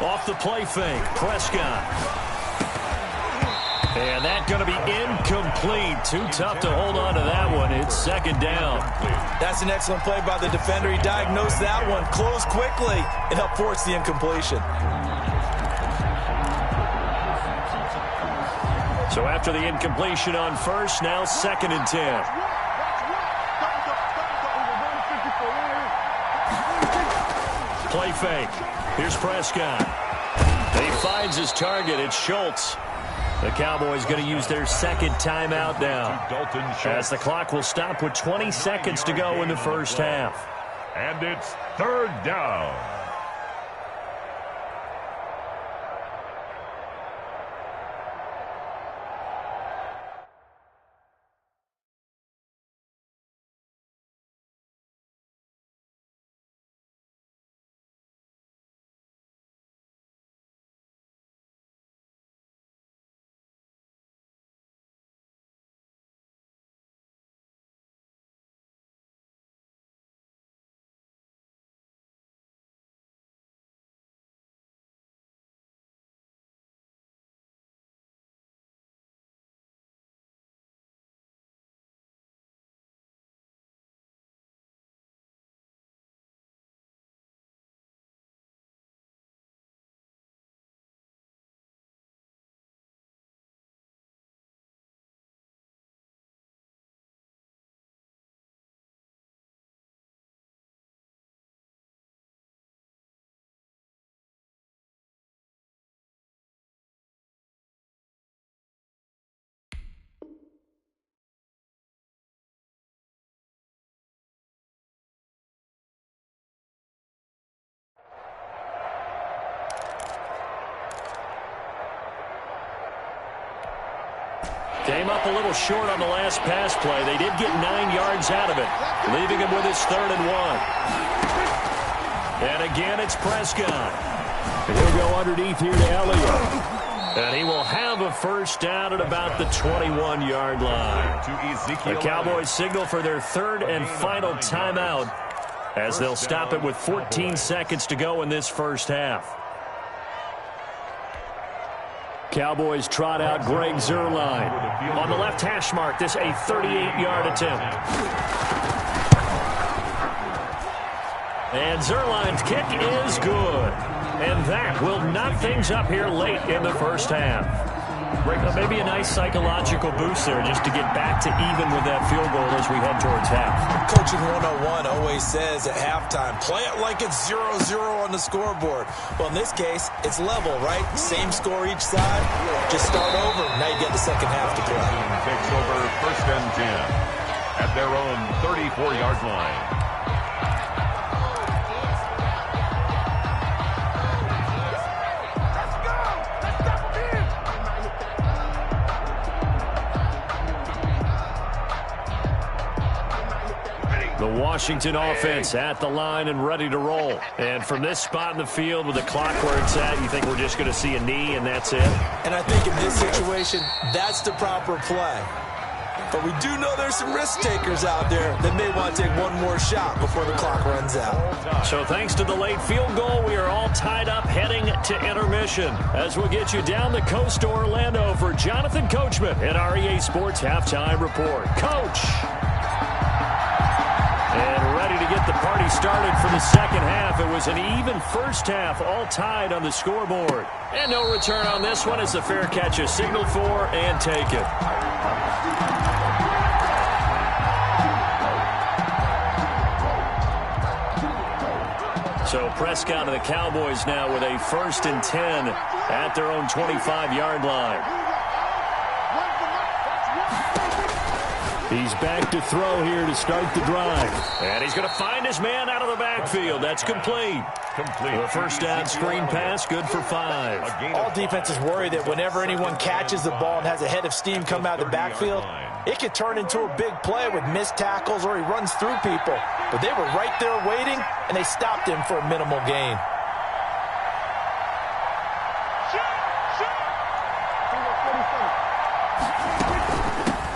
Off the play fake, Prescott. And that's going to be incomplete. Too tough to hold on to that one. It's 2nd down. That's an excellent play by the defender. He diagnosed that one, closed quickly, and helped force the incompletion. So after the incompletion on 1st, now 2nd and 10. Play fake. Here's Prescott. He finds his target. It's Schultz. The Cowboys going to use their 2nd timeout now, as the clock will stop with 20 seconds to go in the first half. And it's 3rd down. Came up a little short on the last pass play. They did get 9 yards out of it, leaving him with his 3rd and 1. And again, it's Prescott. And he'll go underneath here to Elliott. And he will have a first down at about the 21-yard line. The Cowboys signal for their third and final timeout as they'll stop it with 14 seconds to go in this first half. Cowboys trot out Greg Zuerlein. On the left hash mark, this a 38-yard attempt. And Zuerlein's kick is good. And that will knock things up here late in the first half. Maybe a nice psychological boost there just to get back to even with that field goal as we head towards half. Coaching 101 always says at halftime, play it like it's 0-0 on the scoreboard. Well, in this case, it's level, right? Same score each side. Just start over. Now you get the second half to play. Takes over first and 10 at their own 34-yard line. The Washington offense at the line and ready to roll. And from this spot in the field with the clock where it's at, you think we're just going to see a knee and that's it? And I think in this situation, that's the proper play. But we do know there's some risk takers out there that may want to take one more shot before the clock runs out. So thanks to the late field goal, we are all tied up heading to intermission. As we'll get you down the coast to Orlando for Jonathan Coachman at our EA Sports Halftime Report. Coach! And ready to get the party started for the second half. It was an even first half, all tied on the scoreboard. And no return on this one as the fair catch is signaled for and taken. So Prescott and the Cowboys now with a 1st and 10 at their own 25-yard line. He's back to throw here to start the drive. And he's going to find his man out of the backfield. That's complete. The first down screen pass, good for 5. All defenses worry that whenever anyone catches the ball and has a head of steam come out of the backfield, it could turn into a big play with missed tackles or he runs through people. But they were right there waiting, and they stopped him for a minimal gain.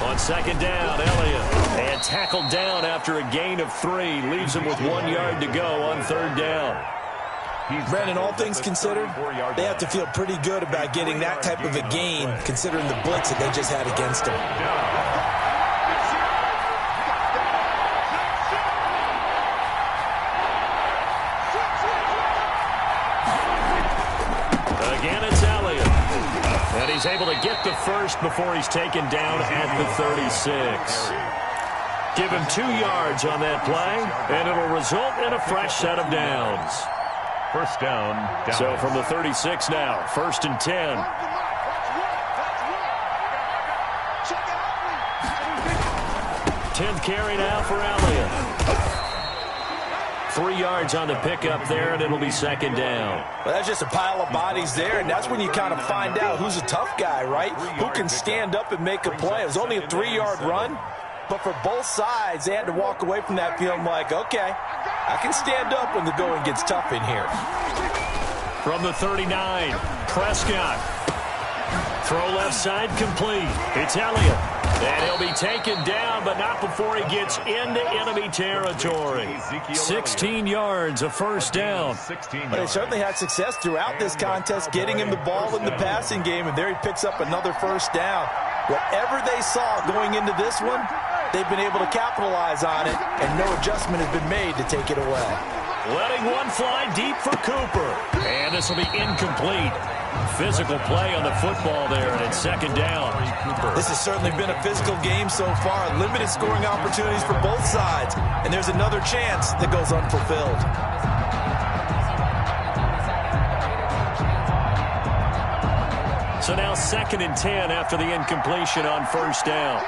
On second down, Elliott. And tackled down after a gain of 3. Leaves him with 1 yard to go on third down. Brandon, all things considered, they have to feel pretty good about getting that type of a gain, considering the blitz that they just had against them. Again, it's Elliott. And he's able to get the first before he's taken down at the 36. Give him 2 yards on that play, and it'll result in a fresh set of downs. First down. So from the 36 now, 1st and 10. 10th carry now for Elliott. 3 yards on the pickup there, and it'll be second down. Well, that's just a pile of bodies there, and that's when you kind of find out who's a tough guy, right? Who can stand up and make a play. It was only a 3-yard run, but for both sides, they had to walk away from that field like, okay, I can stand up when the going gets tough in here. From the 39, Prescott. Throw left side complete. It's Elliott. And he'll be taken down, but not before he gets into enemy territory. 16 yards, a first down. But they certainly had success throughout this contest, getting him the ball in the passing game, and there he picks up another first down. Whatever they saw going into this one, they've been able to capitalize on it, and no adjustment has been made to take it away. Letting one fly deep for Cooper. And this will be incomplete. Physical play on the football there, and it's second down. This has certainly been a physical game so far. Limited scoring opportunities for both sides, and there's another chance that goes unfulfilled. So now 2nd and 10 after the incompletion on first down.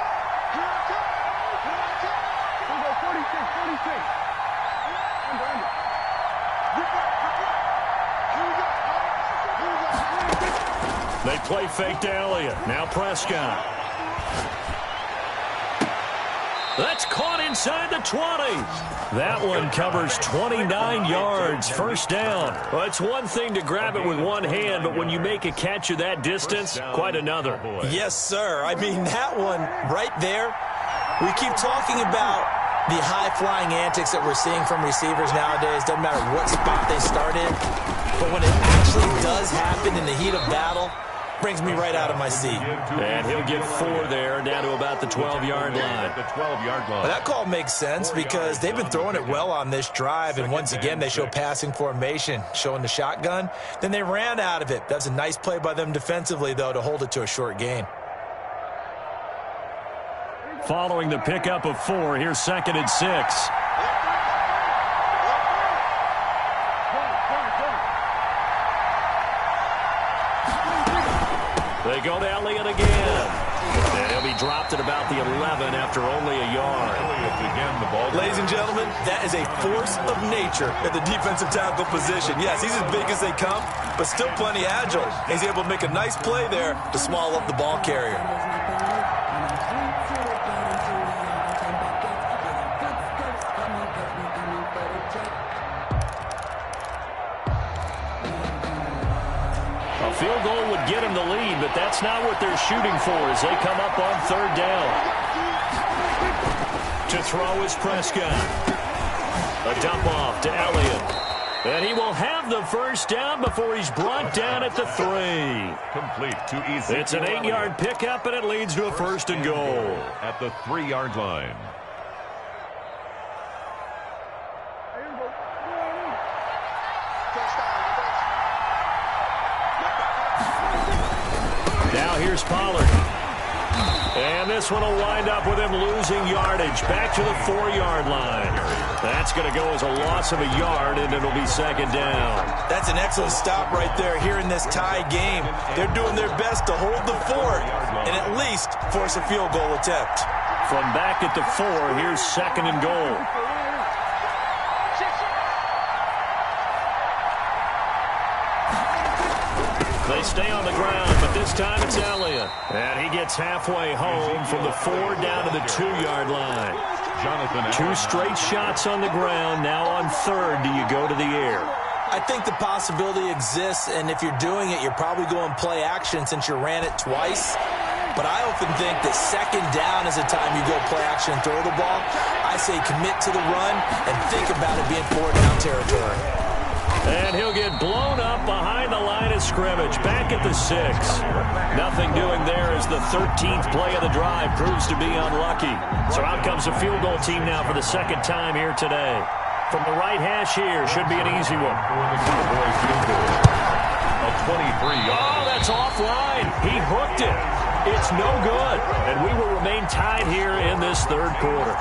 They play fake to Elliott. Now Prescott. That's caught inside the 20. That one covers 29 yards, first down. Well, it's one thing to grab it with one hand, but when you make a catch of that distance, quite another. Yes, sir. I mean, that one right there, we keep talking about the high-flying antics that we're seeing from receivers nowadays. Doesn't matter what spot they start in. But when it actually does happen in the heat of battle, brings me right out of my seat. And he'll get 4 there, down to about the 12-yard line. Well, that call makes sense because they've been throwing it well on this drive, and once again, they show passing formation, showing the shotgun. Then they ran out of it. That's a nice play by them defensively, though, to hold it to a short gain. Following the pickup of 4, here's 2nd and 6. They go to Elliott again. And he'll be dropped at about the 11 after only a yard. Ladies and gentlemen, that is a force of nature at the defensive tackle position. Yes, he's as big as they come, but still plenty agile. He's able to make a nice play there to small up the ball carrier. A field goal would get him the lead, but that's not what they're shooting for as they come up on 3rd down. To throw is Prescott. A dump off to Elliott. And he will have the first down before he's brought down at the 3. Complete to easy. It's an 8-yard pickup, and it leads to a 1st and goal. At the 3-yard line. Now here's Pollard. And this one will wind up with him losing yardage back to the 4-yard line. That's going to go as a loss of a yard, and it'll be 2nd down. That's an excellent stop right there here in this tie game. They're doing their best to hold the fort and at least force a field goal attempt. From back at the 4, here's 2nd and goal. They stay on the ground, but this time it's Elliott. And he gets halfway home from the 4 down to the 2-yard line. Two straight shots on the ground. Now on 3rd, do you go to the air? I think the possibility exists, and if you're doing it, you're probably going play action since you ran it twice. But I often think that 2nd down is the time you go play action and throw the ball. I say commit to the run and think about it being 4-down territory. And he'll get blown up behind the line of scrimmage, back at the 6. Nothing doing there as the 13th play of the drive proves to be unlucky. So out comes a field goal team now for the 2nd time here today. From the right hash here, should be an easy one. For the Cowboys field goal. A 23-yard. Oh, that's offline. He hooked it. It's no good. And we will remain tied here in this 3rd quarter.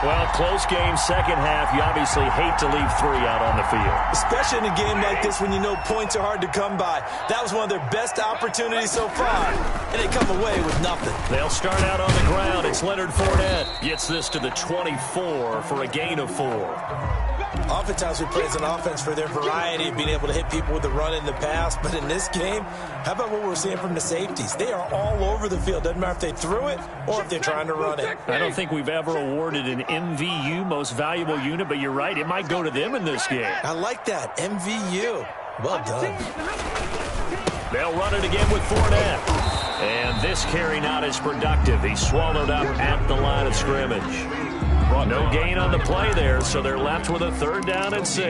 Well, close game, 2nd half. You obviously hate to leave 3 out on the field. Especially in a game like this when you know points are hard to come by. That was one of their best opportunities so far, and they come away with nothing. They'll start out on the ground. It's Leonard Fournette. Gets this to the 24 for a gain of 4. Oftentimes we play as an offense for their variety of being able to hit people with the run in the pass. But in this game, how about what we're seeing from the safeties? They are all over the field. Doesn't matter if they threw it or if they're trying to run it. I don't think we've ever awarded an MVU, most valuable unit, but you're right. It might go to them in this game. I like that. MVU. Well done. They'll run it again with Fournette. And this carry not as productive. He's swallowed up at the line of scrimmage. No gain on the play there, so they're left with a 3rd down and 6.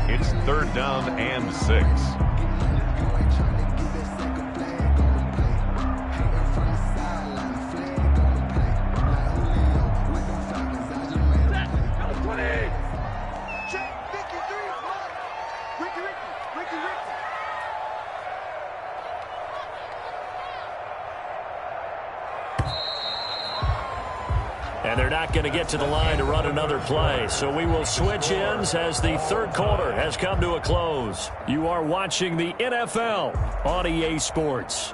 It's 3rd down and 6. And they're not going to get to the line to run another play. So we will switch ends as the 3rd quarter has come to a close. You are watching the NFL on EA Sports.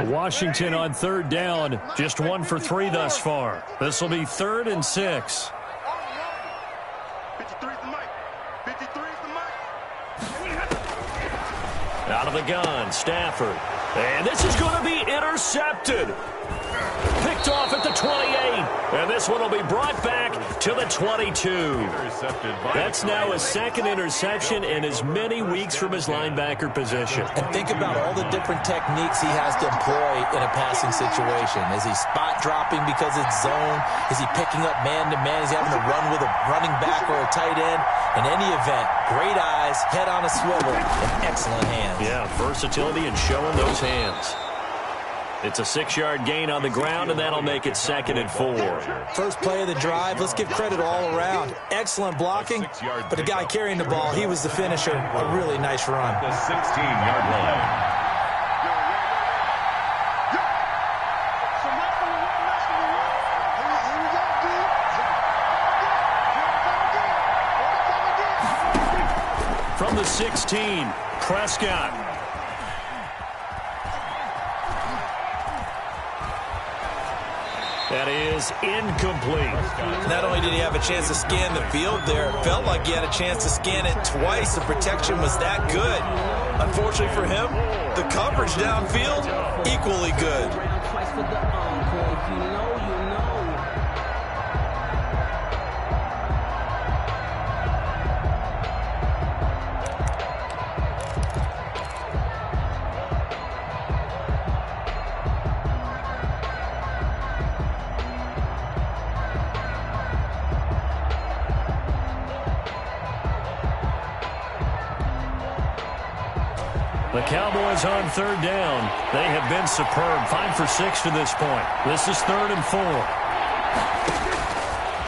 Washington on 3rd down, just 1 for 3 thus far. This will be 3rd and 6. 53 is the Out of the gun, Stafford. And this is going to be intercepted. Picked off at the 28. And this one will be brought back to the 22. That's now his second interception in as many weeks from his linebacker position. And think about all the different techniques he has to employ in a passing situation. Is he spot dropping because it's zone? Is he picking up man-to-man? Is he having to run with a running back or a tight end? In any event, great eyes, head on a swivel, and excellent hands. Yeah, versatility and showing those hands. It's a 6-yard gain on the ground, and that'll make it 2nd and 4. First play of the drive, let's give credit all around. Excellent blocking, but the guy carrying the ball, he was the finisher. A really nice run. The 16-yard line. From the 16, Prescott. That is incomplete. Not only did he have a chance to scan the field there, it felt like he had a chance to scan it twice. The protection was that good. Unfortunately for him, the coverage downfield, equally good. The Cowboys on 3rd down. They have been superb. 5 for 6 to this point. This is 3rd and 4.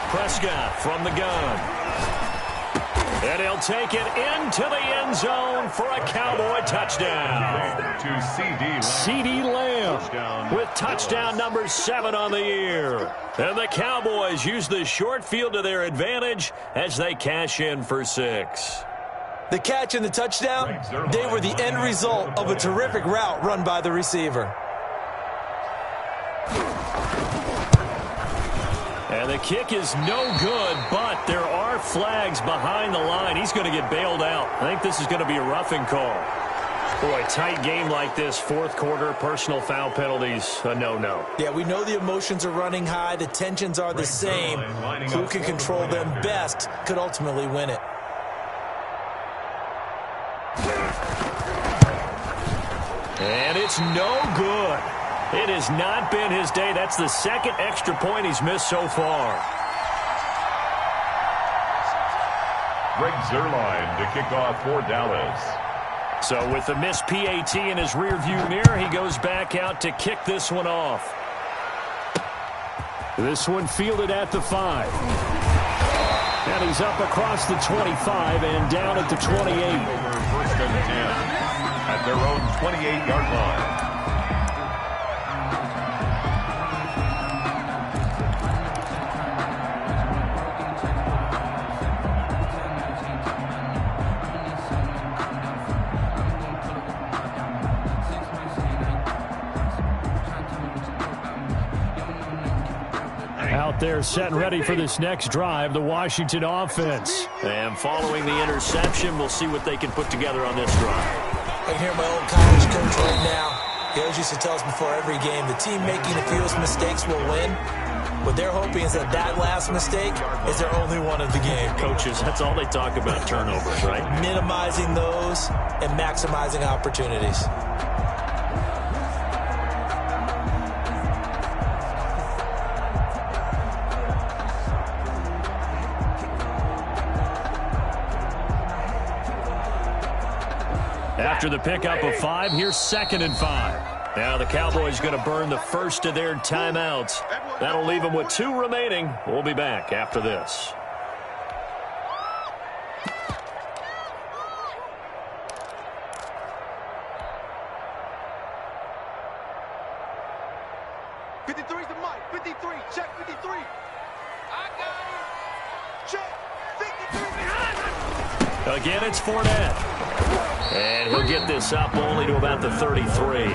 Prescott from the gun. And he'll take it into the end zone for a Cowboy touchdown. To C.D. Lamb with touchdown number 7 on the year. And the Cowboys use the short field to their advantage as they cash in for 6. The catch and the touchdown, they were the end result of a terrific route run by the receiver. And the kick is no good, but there are flags behind the line. He's going to get bailed out. I think this is going to be a roughing call. Boy, tight game like this, 4th quarter, personal foul penalties, a no-no. Yeah, we know the emotions are running high. The tensions are the same. Who can control them best could ultimately win it. And it's no good. It has not been his day. That's the 2nd extra point he's missed so far. Greg Zuerlein to kick off for Dallas. So with the missed PAT in his rearview mirror, he goes back out to kick this one off. This one fielded at the 5. And he's up across the 25 and down at the 28. Over 1st and 10 at their own 28-yard line. Out there set and ready for this next drive, the Washington offense. And following the interception, we'll see what they can put together on this drive. I can hear my old college coach right now. He always used to tell us before every game, the team making the fewest mistakes will win. What they're hoping is that that last mistake is their only one of the game. Coaches, that's all they talk about, turnovers, right? Minimizing those and maximizing opportunities. After the pickup of 5, here's 2nd and 5. Now the Cowboys going to burn the first of their timeouts. That'll leave them with 2 remaining. We'll be back after this. '53's the mic. 53. Check 53. I got him. Check. 53 behind him. Again, it's Fournette. And he'll get this up only to about the 33.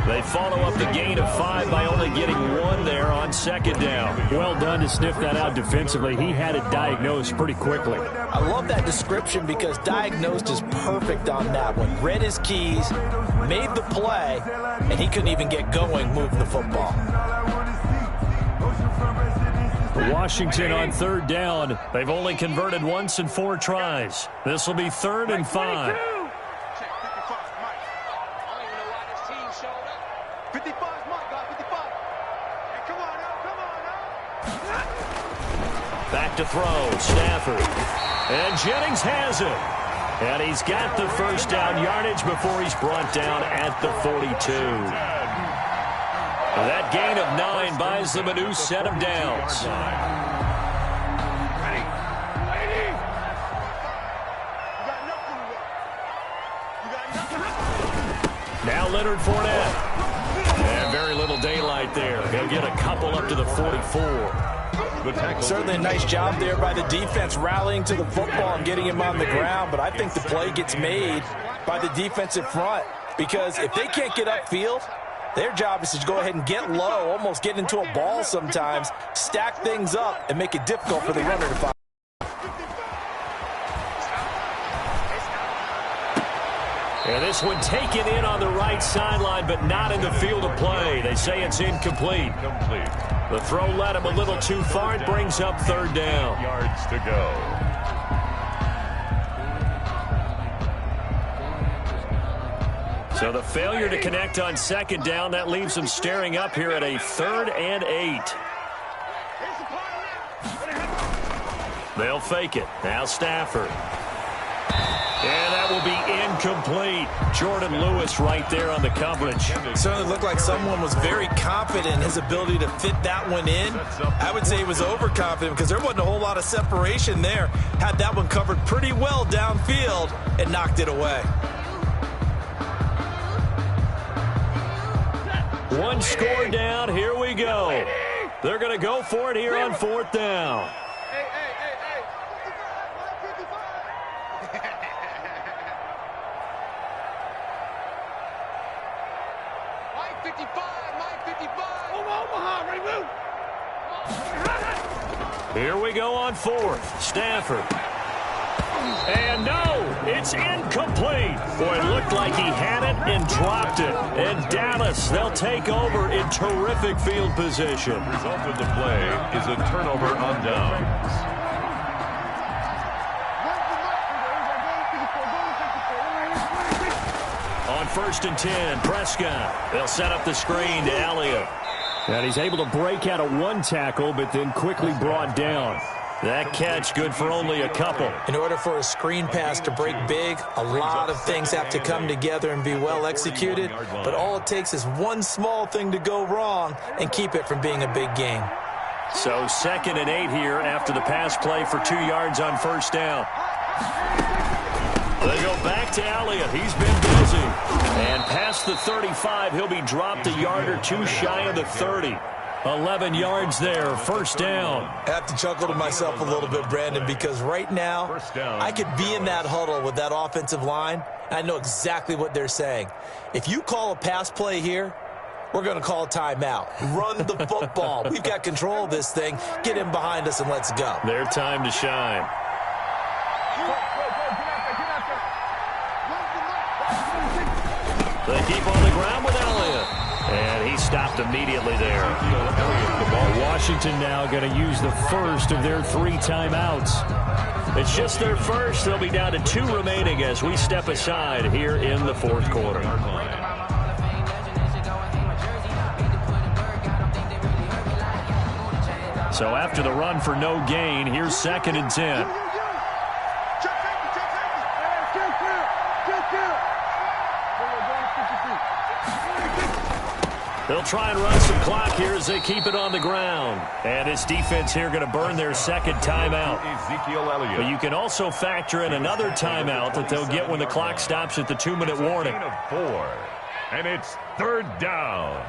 They follow up the gain of 5 by only getting 1 there on second down. Well done to sniff that out defensively. He had it diagnosed pretty quickly. I love that description because diagnosed is perfect on that one. Read his keys, made the play, and he couldn't even get going moving the football. Washington on third down. They've only converted once in 4 tries. This will be 3rd and 5. Back to throw, Stafford. And Jennings has it. And he's got the first down yardage before he's brought down at the 42. That gain of 9 buys them a new set of downs. Now Leonard Fournette. And very little daylight there. He'll get a couple up to the 44. Certainly a nice job there by the defense rallying to the football and getting him on the ground, but I think the play gets made by the defensive front because if they can't get upfield, their job is to go ahead and get low, almost get into a ball sometimes, stack things up, and make it difficult for the runner to find. And this one taken in on the right sideline, but not in the field of play. They say it's incomplete. The throw led him a little too far. It brings up 3rd down. Yards to go. So the failure to connect on second down, that leaves them staring up here at a 3rd and 8. They'll fake it. Now Stafford. And that will be incomplete. Jordan Lewis right there on the coverage. It certainly looked like someone was very confident in his ability to fit that one in. I would say he was overconfident because there wasn't a whole lot of separation there. Had that one covered pretty well downfield and knocked it away. One score down. Here we go. They're going to go for it here on 4th down. Here we go on 4th. Stafford. And no, it's incomplete. Boy, it looked like he had it and dropped it. And Dallas, they'll take over in terrific field position. The result of the play is a turnover on downs. On 1st and 10, Prescott. They'll set up the screen to Elliott. And he's able to break out of 1 tackle, but then quickly brought down. That catch good for only a couple. In order for a screen pass to break big, a lot of things have to come together and be well executed. But all it takes is one small thing to go wrong and keep it from being a big game. So 2nd and 8 here after the pass play for 2 yards on 1st down. They go back to Elliott. He's been busy. And past the 35, he'll be dropped a yard or 2 shy of the 30. 11 yards there, 1st down. I have to chuckle to myself a little bit, Brandon, because right now I could be in that huddle with that offensive line. I know exactly what they're saying. If you call a pass play here, we're going to call a timeout. Run the football. We've got control of this thing. Get in behind us and let's go. Their time to shine. They keep on the ground with Elliott. And he stopped immediately there. Washington now going to use the first of their 3 timeouts. It's just their first. They'll be down to 2 remaining as we step aside here in the 4th quarter. So after the run for no gain, here's 2nd and 10. They'll try and run some clock here as they keep it on the ground. And this defense here going to burn their 2nd timeout. Ezekiel Elliott. But you can also factor in another timeout that they'll get when the clock stops at the 2-minute warning. Gain of 4. And it's 3rd down.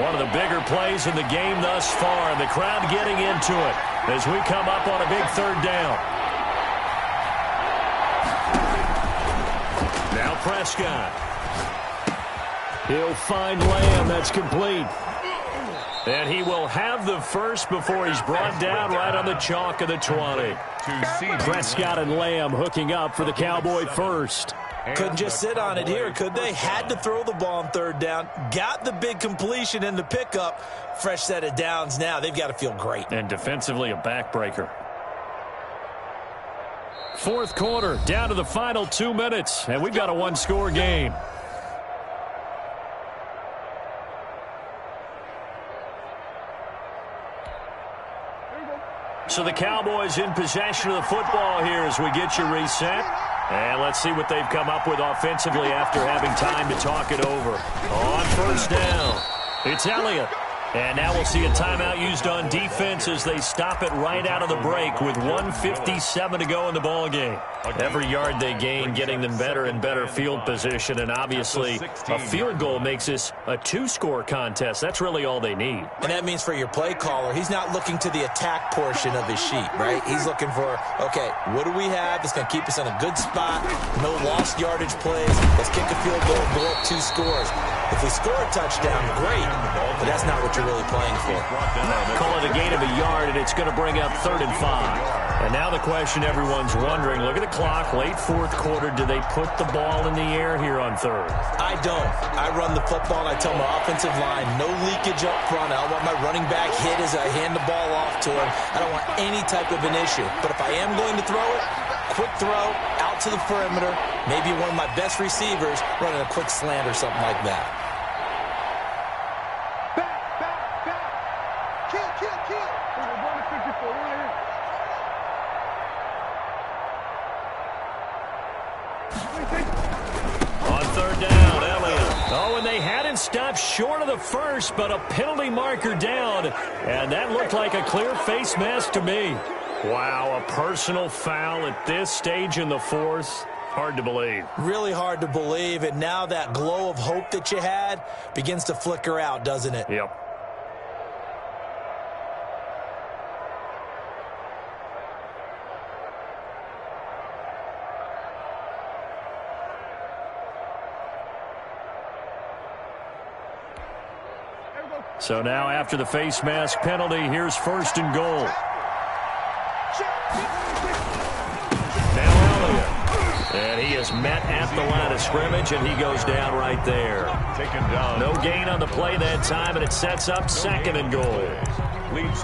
One of the bigger plays in the game thus far, and the crowd getting into it as we come up on a big third down. Now Prescott. He'll find Lamb. That's complete. And he will have the first before he's brought down right on the chalk of the 20. Prescott and Lamb hooking up for the Cowboy first. Couldn't just sit on it here, could they? Had to throw the ball on third down. Got the big completion in the pickup. Fresh set of downs now. They've got to feel great. And defensively a backbreaker. Fourth quarter, down to the final 2 minutes, and we've got a one-score game. So the Cowboys in possession of the football here as we get you reset. And let's see what they've come up with offensively after having time to talk it over. On first down, it's Elliott. And now we'll see a timeout used on defense as they stop it right out of the break with 1:57 to go in the ball game. Every yard they gain getting them better and better field position, and obviously a field goal makes this a two-score contest. That's really all they need. And that means for your play caller, he's not looking to the attack portion of his sheet, right? He's looking for, okay, what do we have that's going to keep us in a good spot, no lost yardage plays, let's kick a field goal and go up 2 scores. If we score a touchdown, great, but that's not what you're really playing for. Call it a gain of a yard, and it's going to bring up 3rd and 5. And now the question everyone's wondering, look at the clock, late fourth quarter, do they put the ball in the air here on third? I don't. I run the football, and I tell my offensive line, no leakage up front. I don't want my running back hit as I hand the ball off to him. I don't want any type of an issue. But if I am going to throw it, quick throw, out to the perimeter, maybe one of my best receivers running a quick slant or something like that. Stopped short of the first, but a penalty marker down, and that looked like a clear face mask to me. Wow, a personal foul at this stage in the fourth. Hard to believe. Really hard to believe, and now that glow of hope that you had begins to flicker out, doesn't it? Yep. So now after the face mask penalty, here's 1st and goal. Now Elliott. And he is met at the line of scrimmage, and he goes down right there. Taken down. No gain on the play that time, and it sets up 2nd and goal.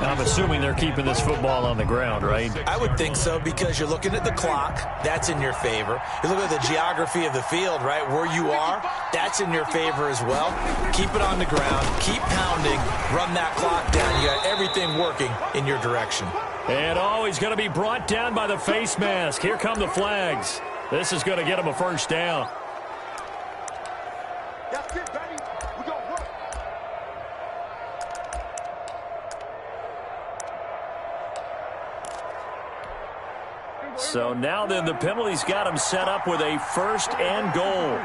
I'm assuming they're keeping this football on the ground, right? I would think so, because you're looking at the clock. That's in your favor. You look at the geography of the field, right? Where you are, that's in your favor as well. Keep it on the ground. Keep pounding. Run that clock down. You got everything working in your direction. And he's going to be brought down by the face mask. Here come the flags. This is going to get him a first down. That's it, baby. We're going to work. So now then the penalty's got him set up with a 1st and goal.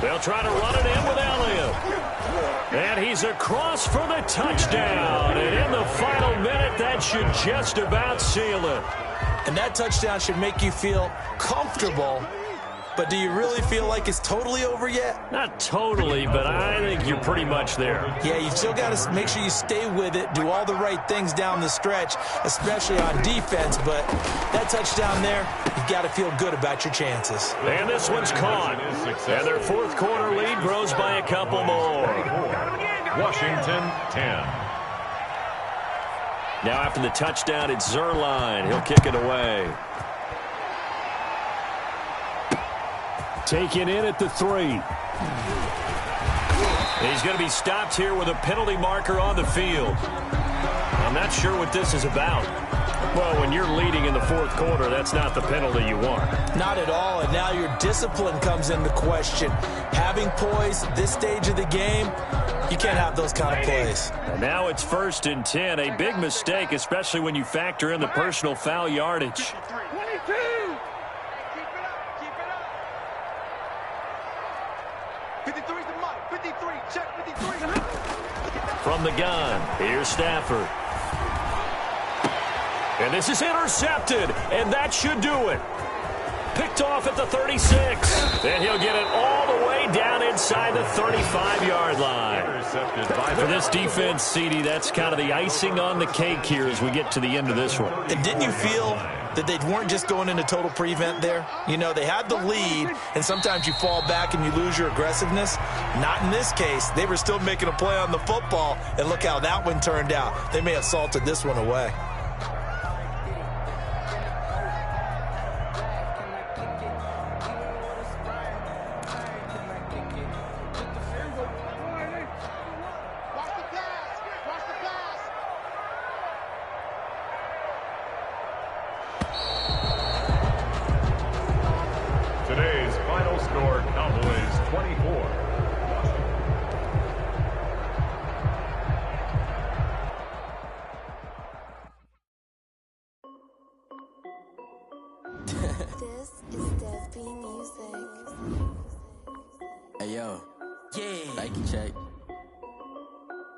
They'll try to run it in with Elliott. And he's across for the touchdown. And in the final minute, that should just about seal it. And that touchdown should make you feel comfortable. But do you really feel like it's totally over yet? Not totally, but I think you're pretty much there. Yeah, you've still got to make sure you stay with it, do all the right things down the stretch, especially on defense. But that touchdown there, you've got to feel good about your chances. And this one's caught. And their fourth quarter lead grows by a couple more. Washington 10. Now after the touchdown, it's Zerline. He'll kick it away. Taken in at the 3. He's going to be stopped here with a penalty marker on the field. I'm not sure what this is about. Well, when you're leading in the fourth quarter, that's not the penalty you want. Not at all, and now your discipline comes into question. Having poise this stage of the game, you can't have those kind of plays. And now it's 1st and 10. A big mistake, especially when you factor in the personal foul yardage. 22. 53's the mark. 53, check 53. From the gun, here's Stafford. And this is intercepted, and that should do it. Picked off at the 36. And he'll get it all the way down inside the 35-yard line. For this defense, CD, that's kind of the icing on the cake here as we get to the end of this one. And didn't you feel that they weren't just going into total prevent there? You know, they had the lead, and sometimes you fall back and you lose your aggressiveness. Not in this case. They were still making a play on the football, and look how that one turned out. They may have salted this one away. Today's final score, Cowboys 24. This is Dev Music. Hey yo, yeah, Nike check.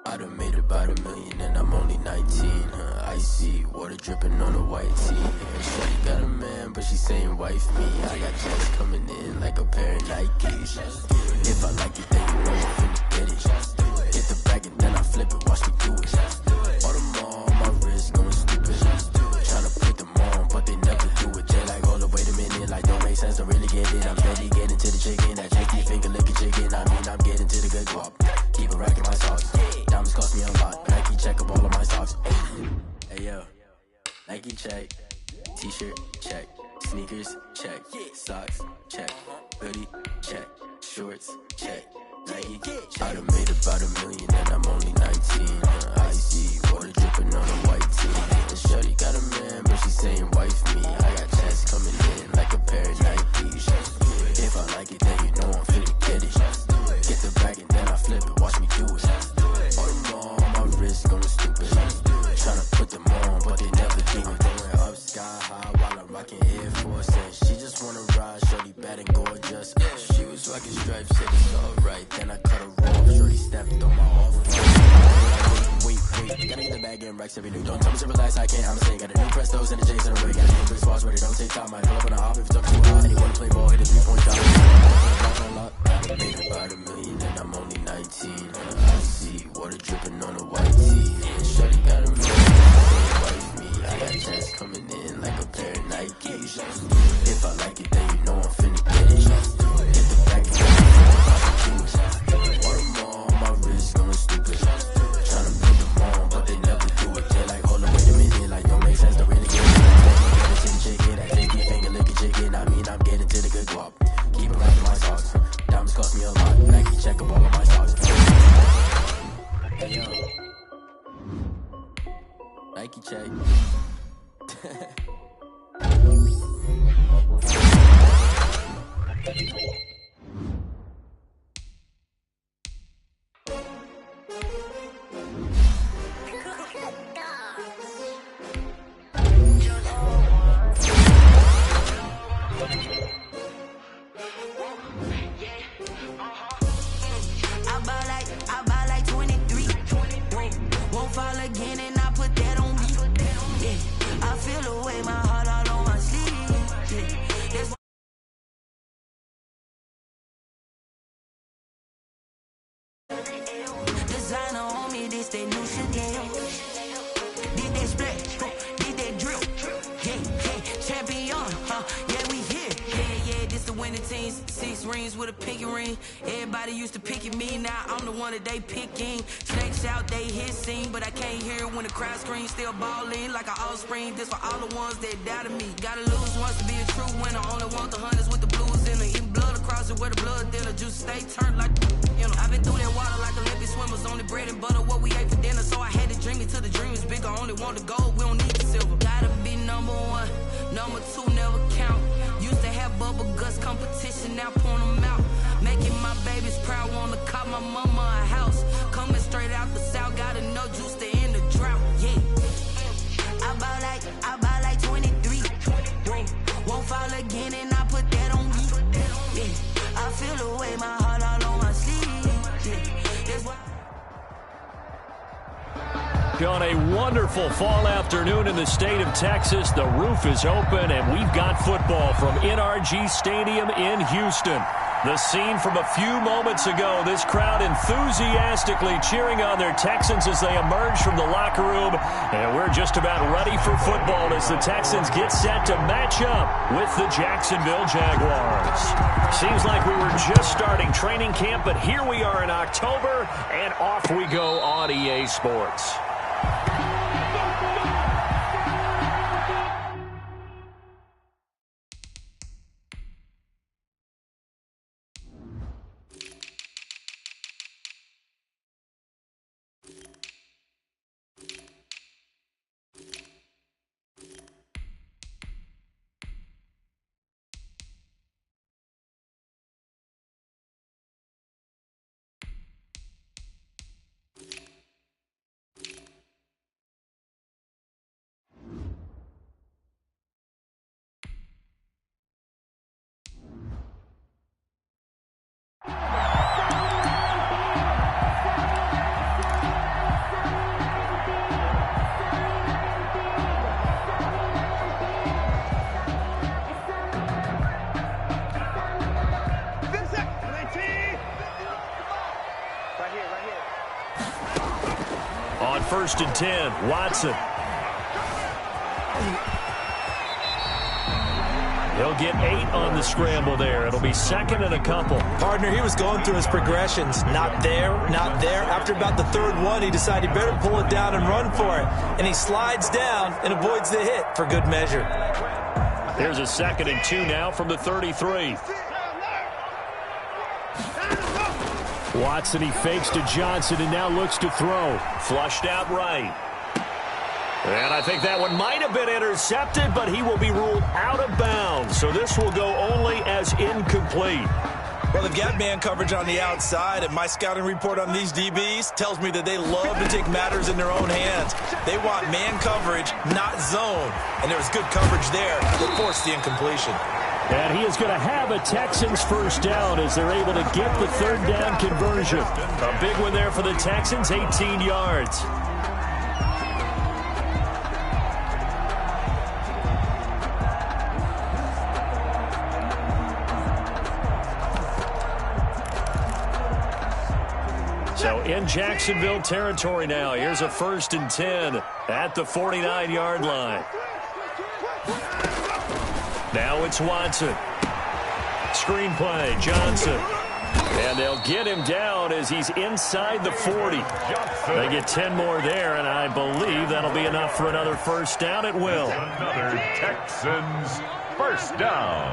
I done made about $1 million and I'm only 19. Icy water dripping on a white tee. And shorty got a man, but she saying wife me. I got checks coming in like a pair of Nikes. If I like it, then you know I'm finna get it. Get the bag and then I flip it, watch me do it. All my wrist going stupid. Tryna put them on, but they never do it. They like, hold up, wait a minute, like don't make sense, don't really get it. I'm steady getting to the chicken, I check your finger licking chicken. I mean, I'm getting to the good guap. Keep a rack in my socks. Diamonds cost me a lot. Nike check up all of my socks. Hey yo, Nike check. T-shirt check. Sneakers check. Socks check. Hoodie check. Shorts check. Nike I done made about $1 million and I'm only 19. Icy water dripping on a white tee. And shorty got a man, but she saying wife me. I got checks coming in like a pair of Nikes. If I like it, then you know I'm finna get it. Get the bag and then I flip it, watch me do it. All my wrist going stupid. Tryna put them on, but they never do it. Going up sky high while I'm rocking Air Force. And she just wanna ride, shorty bad and gorgeous. She was rocking stripes, said it's alright. Then I cut her off, shorty stepped on my off. Wait, gotta get the bag and racks every day. Don't tell me to relax, I can't, I'm saying. Got a new Prestos and the J's in the way. Got a new Chris Watch ready, don't take time. I pull up on the hop if it's up too high. And you wanna play ball, hit a 3-point shot. Made about $1 million and I'm only 19. I see water dripping on a white tee. And shorty got a man, wife me. I got checks coming in like a pair of Nikes. If I like it, then you know I'm finna get it. Get the back and all my wrist going stupid. Tryna put them on, but they never do it. They like, hold on, wait a minute, like don't make sense, don't really get it. Get to the chicken, I take your finger, lick a chicken. I mean, I'm getting to the good guap. Keep it right in my socks. Diamonds cost me a lot. Nike check up all of my socks. Hey yo, Nike check. I buy like 23. Won't fall again and I put that on me. Yeah, I feel the way, my heart all on my sleeve. Yeah, designer on me, this that new Chanel. Did that split, did that drill. Yeah, champion, yeah, we here. Yeah, this the winning teams. 6 rings with a pinky ring. Everybody used to pick at me, now I'm the one that they picking. Snakes out, they hissing, but I can't hear it when the crowd screams. Still balling like an offspring. This for all the ones that doubted me. Gotta lose once to be a true winner. Only want the hunters with the blues in it. Eating blood across it where the blood thinner. Juice stay turned like, you know. I've been through that water like Olympic swimmers. Only bread and butter, what we ate for dinner. So I had to dream it till the dream is bigger. Only want the gold, we don't need the silver. Gotta be number 1, number 2 never count. Used to have bubble guts competition, now point them out. Making my babies proud, wanna call my mama a house. Coming straight out the south, gotta know juice to end the drought. Yeah, I buy like 23. Won't fall again and I put that on me. Yeah, I feel the way, my heart all on my sleeve. On a wonderful fall afternoon in the state of Texas, the roof is open, and we've got football from NRG Stadium in Houston. The scene from a few moments ago, this crowd enthusiastically cheering on their Texans as they emerge from the locker room. And we're just about ready for football as the Texans get set to match up with the Jacksonville Jaguars. Seems like we were just starting training camp, but here we are in October, and off we go on EA Sports. On 1st and 10, Watson. He'll get 8 on the scramble there. It'll be 2nd and a couple. Partner, he was going through his progressions. Not there, not there. After about the 3rd one, he decided he better pull it down and run for it. And he slides down and avoids the hit for good measure. Here's a 2nd and 2 now from the 33. Watson, he fakes to Johnson and now looks to throw. Flushed out right. And I think that one might have been intercepted, but he will be ruled out of bounds. So this will go only as incomplete. Well, they've got man coverage on the outside, and my scouting report on these DBs tells me that they love to take matters in their own hands. They want man coverage, not zone. And there was good coverage there that forced the incompletion. And he is going to have a Texans first down as they're able to get the 3rd down conversion. A big one there for the Texans, 18 yards. So in Jacksonville territory now, here's a 1st and 10 at the 49-yard line. Now it's Watson. Screenplay, Johnson. And they'll get him down as he's inside the 40. They get 10 more there, and I believe that'll be enough for another first down. It will. Another Texans first down.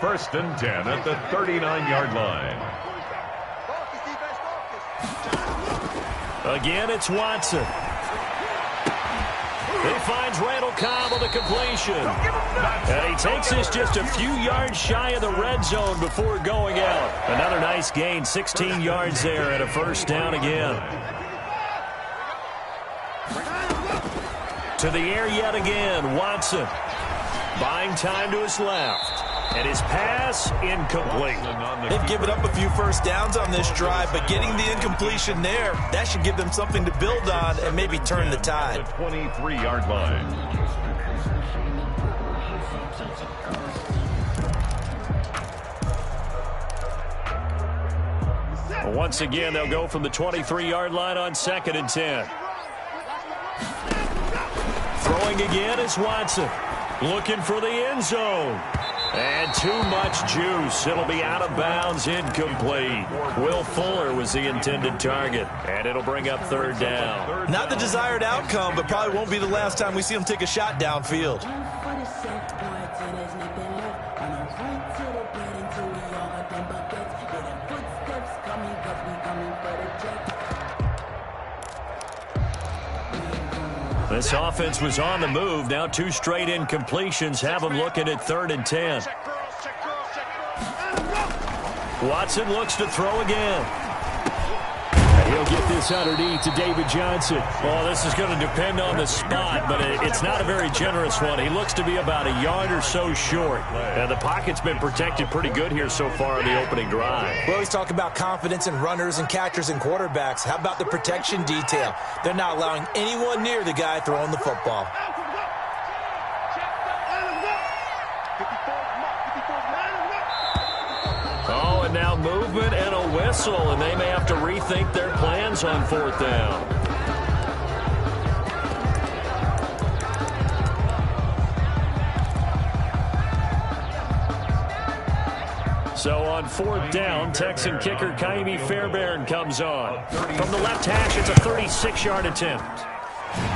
1st and 10 at the 39-yard line. Again, it's Watson. He finds Randall Cobb on the completion. And he takes this just a few yards shy of the red zone before going out. Another nice gain, 16 yards there and a first down again. To the air yet again, Watson. Buying time to his left. And his pass incomplete. They've given up a few first downs on this drive, but getting the incompletion there, that should give them something to build on and maybe turn the tide. The 23-yard line. Once again, they'll go from the 23-yard line on 2nd and 10. Throwing again is Watson. Looking for the end zone. And too much juice. It'll be out of bounds, incomplete. Will Fuller was the intended target, and it'll bring up 3rd down. Not the desired outcome, but probably won't be the last time we see him take a shot downfield. This offense was on the move. Now 2 straight incompletions have them looking at 3rd and 10. Watson looks to throw again. He'll get this underneath to David Johnson. Well, this is going to depend on the spot, but it's not a very generous one. He looks to be about a yard or so short. And the pocket's been protected pretty good here so far in the opening drive. Well, he's talking about confidence in runners and catchers and quarterbacks. How about the protection detail? They're not allowing anyone near the guy throwing the football. Oh, and now movement and a whistle, and they may have to rethink their plans on fourth down. So on fourth down, Texan kicker Kaimi Fairbairn comes on. From the left hash, it's a 36-yard attempt.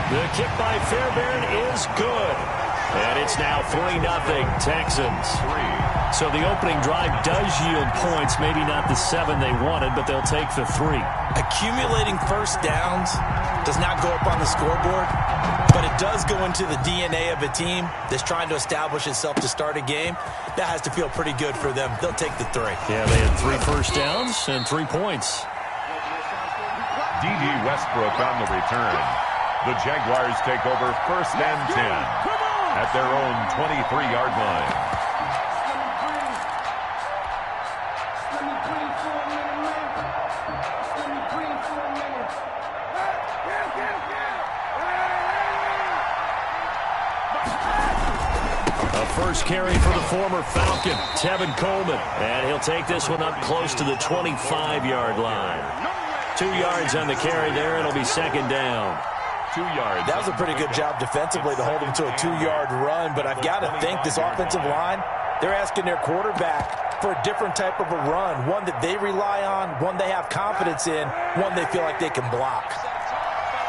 The kick by Fairbairn is good. And it's now 3-0 Texans. So the opening drive does yield points, maybe not the 7 they wanted, but they'll take the 3. Accumulating first downs does not go up on the scoreboard, but it does go into the DNA of a team that's trying to establish itself to start a game. That has to feel pretty good for them. They'll take the 3. Yeah, they had 3 first downs and 3 points. D.D. Westbrook on the return. The Jaguars take over first and 10 at their own 23-yard line. First carry for the former Falcon, Tevin Coleman. And he'll take this one up close to the 25-yard line. 2 yards on the carry there. It'll be second down. 2 yards. That was a pretty good job defensively to hold him to a 2-yard run, but I've got to think this offensive line, they're asking their quarterback for a different type of a run, one that they rely on, one they have confidence in, one they feel like they can block.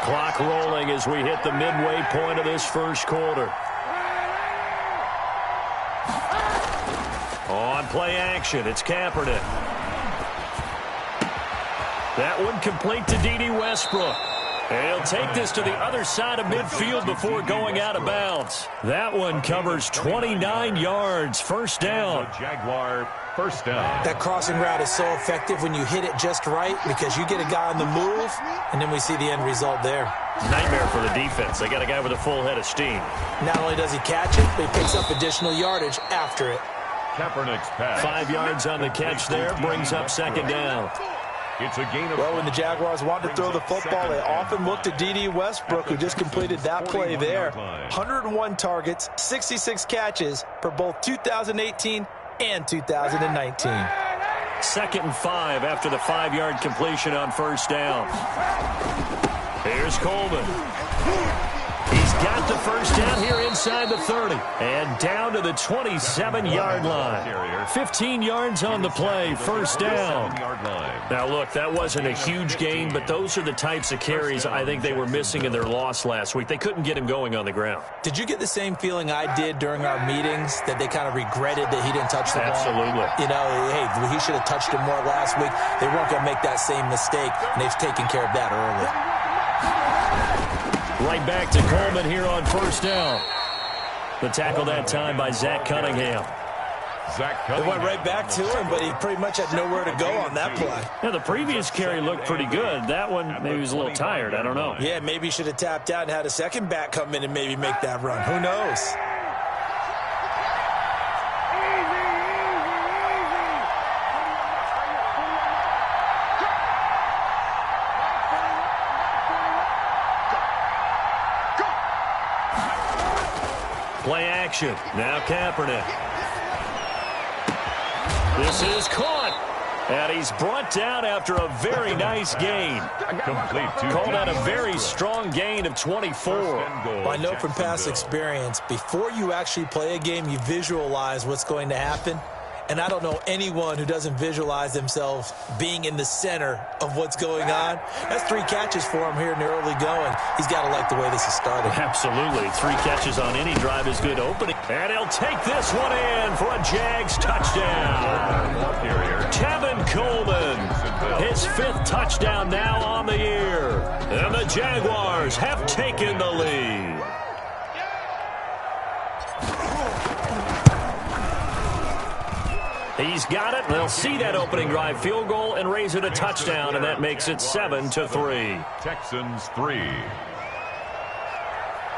Clock rolling as we hit the midway point of this first quarter. On play action, it's Kaepernick. That one complete to D.D. Westbrook. And he'll take this to the other side of midfield before going out of bounds. That one covers 29 yards, first down. Jaguar, first down. That crossing route is so effective when you hit it just right because you get a guy on the move, and then we see the end result there. Nightmare for the defense. They got a guy with a full head of steam. Not only does he catch it, but he picks up additional yardage after it. Kaepernick's pass. 5 yards on the catch there, brings up second down. It's a gain of... Well, when the Jaguars want to throw the football, they often look to D.D. Westbrook, who just completed that play there. 101 targets, 66 catches for both 2018 and 2019. 2nd and 5 after the 5-yard completion on first down. Here's Coleman. He's got the first down here inside the 30. And down to the 27-yard line. 15 yards on the play, first down. Now, look, that wasn't a huge gain, but those are the types of carries I think they were missing in their loss last week. They couldn't get him going on the ground. Did you get the same feeling I did during our meetings, that they kind of regretted that he didn't touch the ball? Absolutely. You know, hey, he should have touched him more last week. They weren't going to make that same mistake, and they've taken care of that early. Right back to Coleman here on first down. The tackle that time by Zach Cunningham. It went right back to him, but he pretty much had nowhere to go on that play. Yeah, the previous carry looked pretty good. That one, maybe he was a little tired. I don't know. Yeah, maybe he should have tapped out and had a second back come in and maybe make that run. Who knows? Play action. Now Kaepernick. This is caught. And he's brought down after a very nice gain. Called out a very strong gain of 24. Well, I know from past experience, before you actually play a game, you visualize what's going to happen. And I don't know anyone who doesn't visualize themselves being in the center of what's going on. That's 3 catches for him here in the early going. He's got to like the way this is started. Absolutely. 3 catches on any drive is good opening. And he'll take this one in for a Jags touchdown. Tevin Coleman, his 5th touchdown now on the year. And the Jaguars have taken the lead. He's got it. They'll see that opening drive field goal and raise it a touchdown, and that makes it 7-3. Texans 3.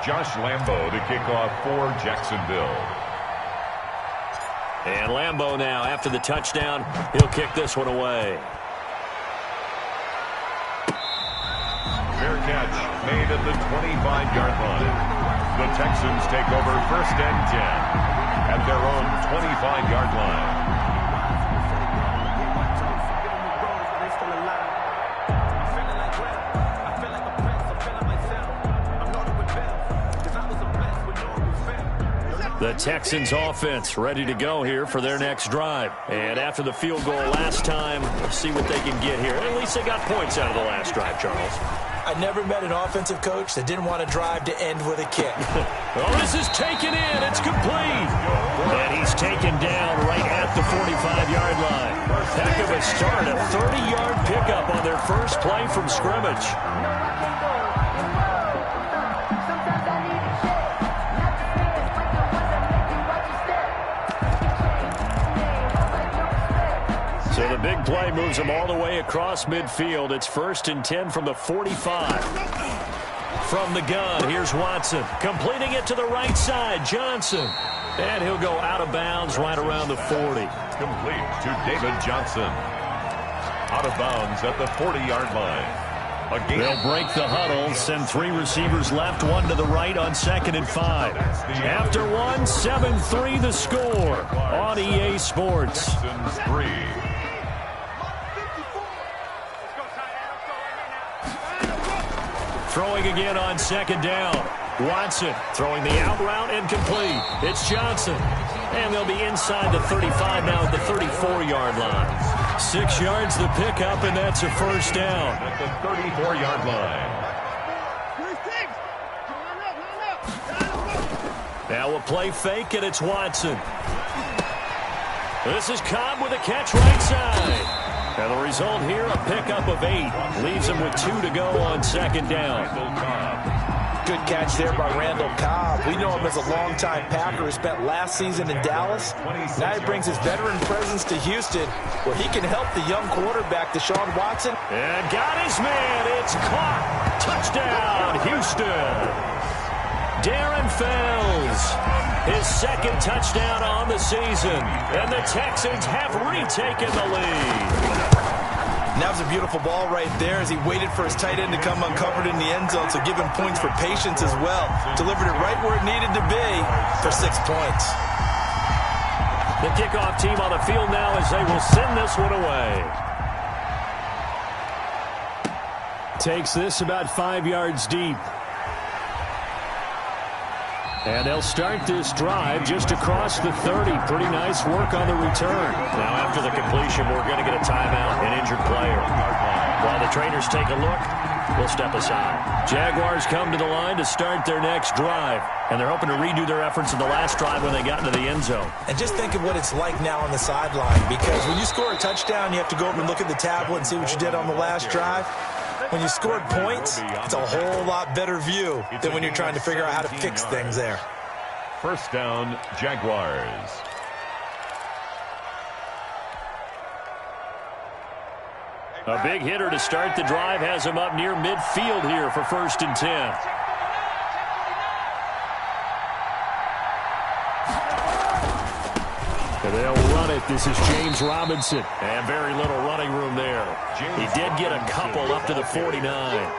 Josh Lambo to kick off for Jacksonville. And Lambo now, after the touchdown, he'll kick this one away. Fair catch made at the 25-yard line. The Texans take over 1st and 10 at their own 25-yard line. The Texans offense ready to go here for their next drive. And after the field goal last time, let's see what they can get here. At least they got points out of the last drive, Charles. I never met an offensive coach that didn't want to drive to end with a kick. Oh, this is taken in. It's complete. And he's taken down right at the 45-yard line. Heck of a start. A 30-yard pickup on their first play from scrimmage. So the big play moves them all the way across midfield. It's 1st and 10 from the 45. From the gun, here's Watson. Completing it to the right side, Johnson. And he'll go out of bounds right around the 40. Complete to David Johnson. Out of bounds at the 40-yard line. They'll break the huddle, send 3 receivers left, 1 to the right on 2nd and 5. After 1, 7-3 the score on EA Sports. Texans 3. Throwing again on 2nd down. Watson throwing the out route incomplete. It's Johnson. And they'll be inside the 35 now at the 34-yard line. 6 yards the pickup, and that's a 1st down. At the 34-yard line. Now a play fake, and it's Watson. This is Cobb with a catch right side. And the result here, a pickup of 8. Leaves him with 2 to go on 2nd down. Good catch there by Randall Cobb. We know him as a longtime Packer who spent last season in Dallas. Now he brings his veteran presence to Houston, where he can help the young quarterback, Deshaun Watson. And got his man. It's caught. Touchdown, Houston. Darren Fells, his 2nd touchdown on the season. And the Texans have retaken the lead. And that was a beautiful ball right there as he waited for his tight end to come uncovered in the end zone, so give him points for patience as well. Delivered it right where it needed to be for 6 points. The kickoff team on the field now as they will send this one away. Takes this about 5 yards deep. And they'll start this drive just across the 30. Pretty nice work on the return. Now after the completion, we're going to get a timeout, an injured player. While the trainers take a look, we'll step aside. Jaguars come to the line to start their next drive. And they're hoping to redo their efforts in the last drive when they got into the end zone. And just think of what it's like now on the sideline, because when you score a touchdown, you have to go over and look at the tablet and see what you did on the last drive. When you scored points, it's a whole lot better view than when you're trying to figure out how to fix things there. 1st down, Jaguars. A big hitter to start the drive has him up near midfield here for 1st and 10. They'll run it. This is James Robinson. And very little running room there. He did get a couple up to the 49.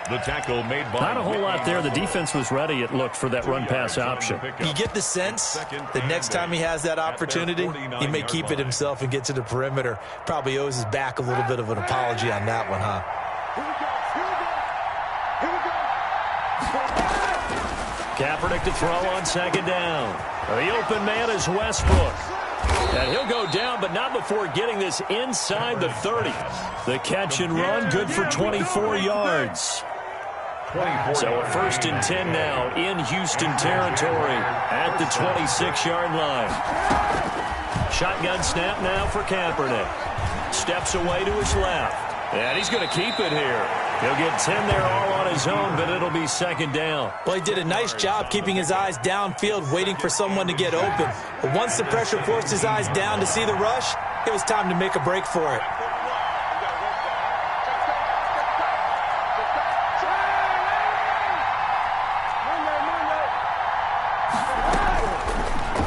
The tackle made by... Not a whole lot there. The defense was ready, it looked, for that run-pass option. You get the sense that next time he has that opportunity, he may keep it himself and get to the perimeter. Probably owes his back a little bit of an apology on that one, huh? Kaepernick to throw on 2nd down. The open man is Westbrook. And he'll go down, but not before getting this inside the 30. The catch and run, good for 24 yards. So a 1st and 10 now in Houston territory at the 26-yard line. Shotgun snap now for Kaepernick. Steps away to his left. And he's going to keep it here. He'll get 10 there all on his own, but it'll be second down. Well, he did a nice job keeping his eyes downfield, waiting for someone to get open. But once the pressure forced his eyes down to see the rush, it was time to make a break for it.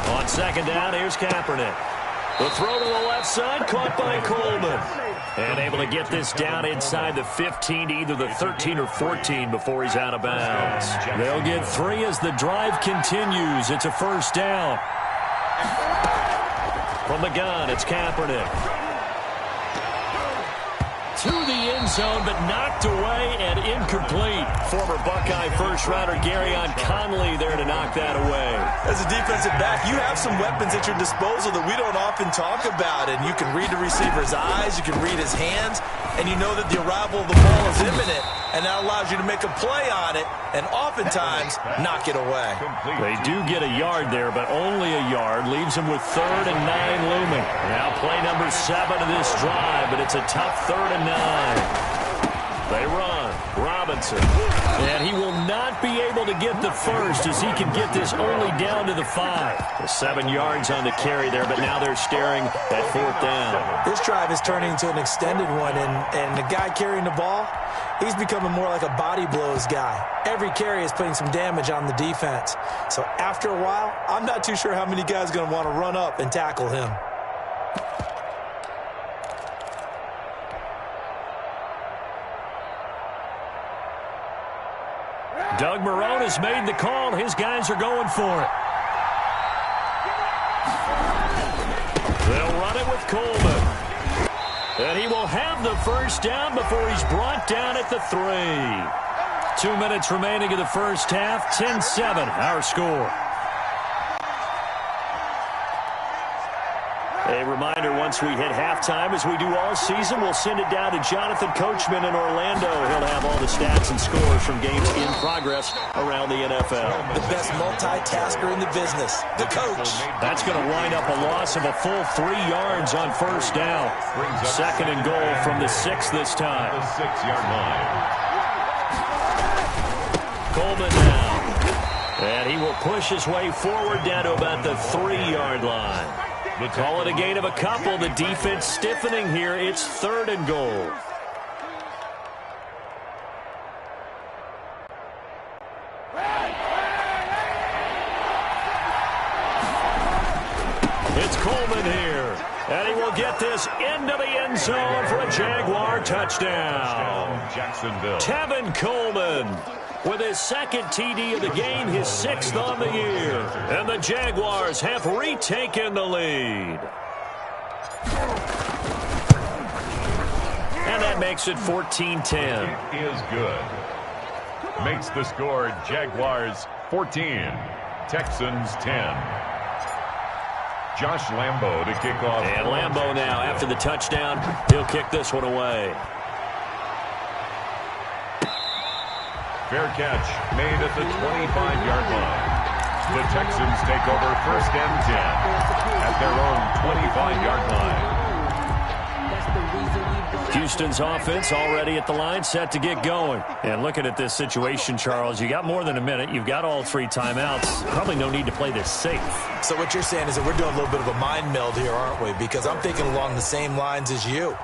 On second down, here's Kaepernick. The throw to the left side, caught by Coleman. And able to get this down inside the 15 to either the 13 or 14 before he's out of bounds. They'll get 3 as the drive continues. It's a first down. From the gun, it's Kaepernick. To the end zone, but knocked away and incomplete. Former Buckeye first-rounder Garyon Conley there to knock that away. As a defensive back, you have some weapons at your disposal that we don't often talk about. And you can read the receiver's eyes, you can read his hands, and you know that the arrival of the ball is imminent. And that allows you to make a play on it and oftentimes knock it away. They do get a yard there, but only a yard. Leaves them with 3rd and 9 looming. Now play number 7 of this drive, but it's a tough 3rd and 9. They run. Robinson. And he will not be able to get the first as he can get this only down to the 5. 7 yards on the carry there, but now they're staring at 4th down. This drive is turning into an extended one, and the guy carrying the ball, he's becoming more like a body blows guy. Every carry is putting some damage on the defense. So after a while, I'm not too sure how many guys are going to want to run up and tackle him. Doug Marrone has made the call. His guys are going for it. They'll run it with Coleman. And he will have the first down before he's brought down at the 3. 2 minutes remaining in the first half. 10-7, our score. A reminder, once we hit halftime, as we do all season, we'll send it down to Jonathan Coachman in Orlando. He'll have all the stats and scores from games in progress around the NFL. The best multitasker in the business, the coach. That's going to wind up a loss of a full 3 yards on first down. 2nd and goal from the 6 this time. The 6-yard line. Coleman now. And he will push his way forward down to about the 3-yard line. Call it a gain of a couple. The defense stiffening here. It's 3rd and goal. It's Coleman here. And he will get this into the end zone for a Jaguar touchdown. Jacksonville. Tevin Coleman with his 2nd TD of the game, his 6th on the year. And the Jaguars have retaken the lead. And that makes it 14-10. It is good. Makes the score Jaguars 14, Texans 10. Josh Lambo to kick off. And Lambo now, after the touchdown, he'll kick this one away. Fair catch made at the 25-yard line. The Texans take over 1st and 10 at their own 25-yard line. Houston's offense already at the line, set to get going. And looking at this situation, Charles, you got more than a minute. You've got all 3 timeouts. Probably no need to play this safe. So what you're saying is that we're doing a little bit of a mind meld here, aren't we? Because I'm thinking along the same lines as you.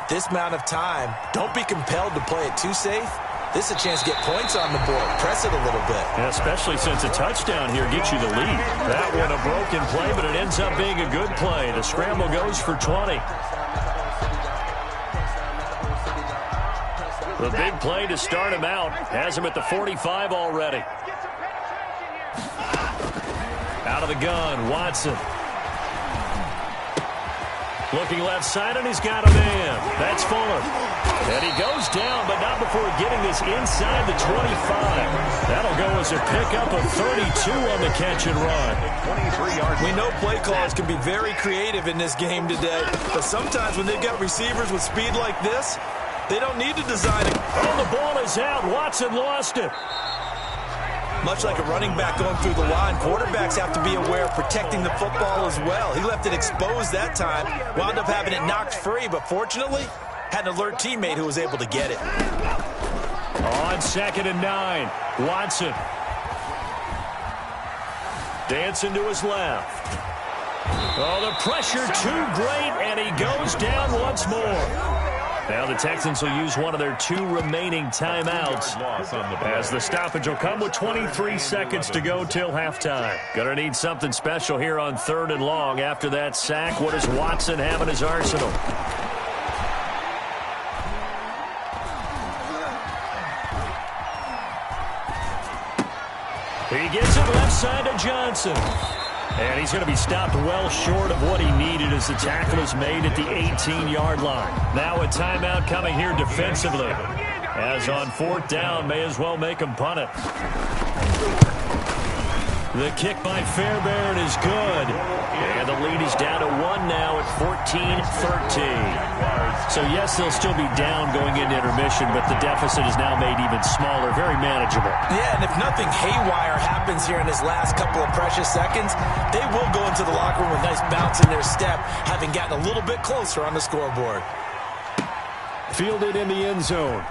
This amount of time, don't be compelled to play it too safe. This is a chance to get points on the board. Press it a little bit. Yeah, especially since a touchdown here gets you the lead. That one a broken play, but it ends up being a good play. The scramble goes for 20. The big play to start him out. Has him at the 45 already. Out of the gun, Watson. Looking left side, and he's got a man. That's Fuller. And he goes down, but not before getting this inside the 25. That'll go as a pickup of 32 on the catch and run. 23 yards. We know play calls can be very creative in this game today, but sometimes when they've got receivers with speed like this, they don't need to design it. Oh, the ball is out. Watson lost it. Much like a running back going through the line, quarterbacks have to be aware of protecting the football as well. He left it exposed that time, wound up having it knocked free, but fortunately, had an alert teammate who was able to get it. On 2nd and 9, Watson. Dancing to his left. Oh, the pressure too great, and he goes down once more. Now the Texans will use one of their 2 remaining timeouts, as the stoppage will come with 23 seconds to go till halftime. Gonna need something special here on 3rd and long after that sack. What does Watson have in his arsenal? He gets it left side to Johnson. And he's going to be stopped well short of what he needed as the tackle is made at the 18-yard line. Now a timeout coming here defensively. As on 4th down, may as well make him punt it. The kick by Fairbairn is good. And the lead is down to 1 now at 14-13. So, yes, they'll still be down going into intermission, but the deficit is now made even smaller, very manageable. Yeah, and if nothing haywire happens here in his last couple of precious seconds, they will go into the locker room with a nice bounce in their step, having gotten a little bit closer on the scoreboard. Fielded in the end zone.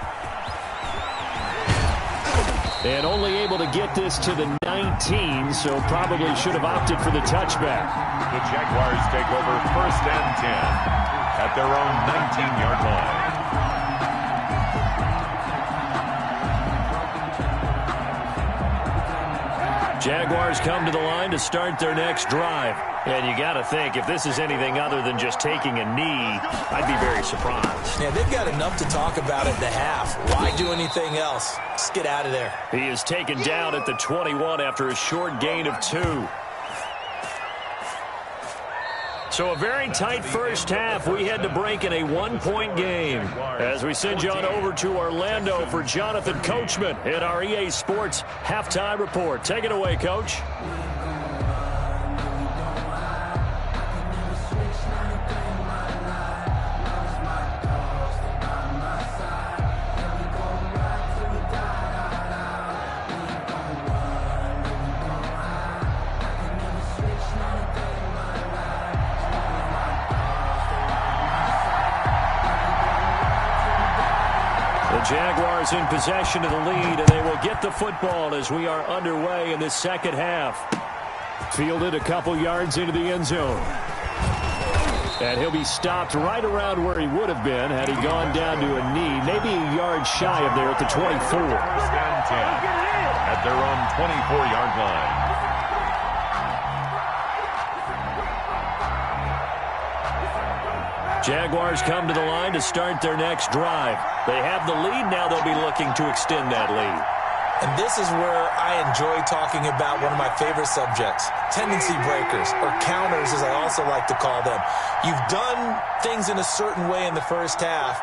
And only able to get this to the 19, so probably should have opted for the touchback. The Jaguars take over 1st and 10 at their own 19-yard line. Jaguars come to the line to start their next drive. And you got to think, if this is anything other than just taking a knee, I'd be very surprised. Yeah, they've got enough to talk about at the half. Why do anything else? Just get out of there. He is taken down at the 21 after a short gain of 2. So a very tight first half. We had to break in a 1-point game. As we send you on over to Orlando for Jonathan Coachman in our EA Sports Halftime Report. Take it away, Coach. Jaguars in possession of the lead, and they will get the football as we are underway in this second half. Fielded a couple yards into the end zone. And he'll be stopped right around where he would have been had he gone down to a knee, maybe a yard shy of there at the 24. 1st and 10 at their own 24-yard line. Jaguars come to the line to start their next drive. They have the lead. Now they'll be looking to extend that lead. And this is where I enjoy talking about one of my favorite subjects, tendency breakers, or counters as I also like to call them. You've done things in a certain way in the first half,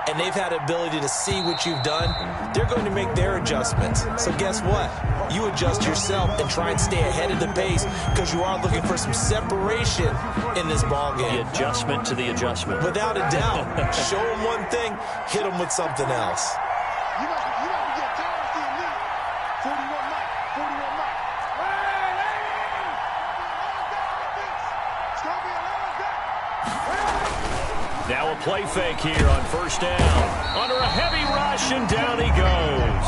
and they've had the ability to see what you've done. They're going to make their adjustments. So guess what? You adjust yourself and try and stay ahead of the pace because you are looking for some separation in this ballgame. The adjustment to the adjustment. Without a doubt. Show them one thing, hit them with something else. You might be getting tired of seeing me. 41 Mike. 41 Mike. It's going to be a long day. Now a play fake here on 1st down. Under a heavy rush, and down he goes.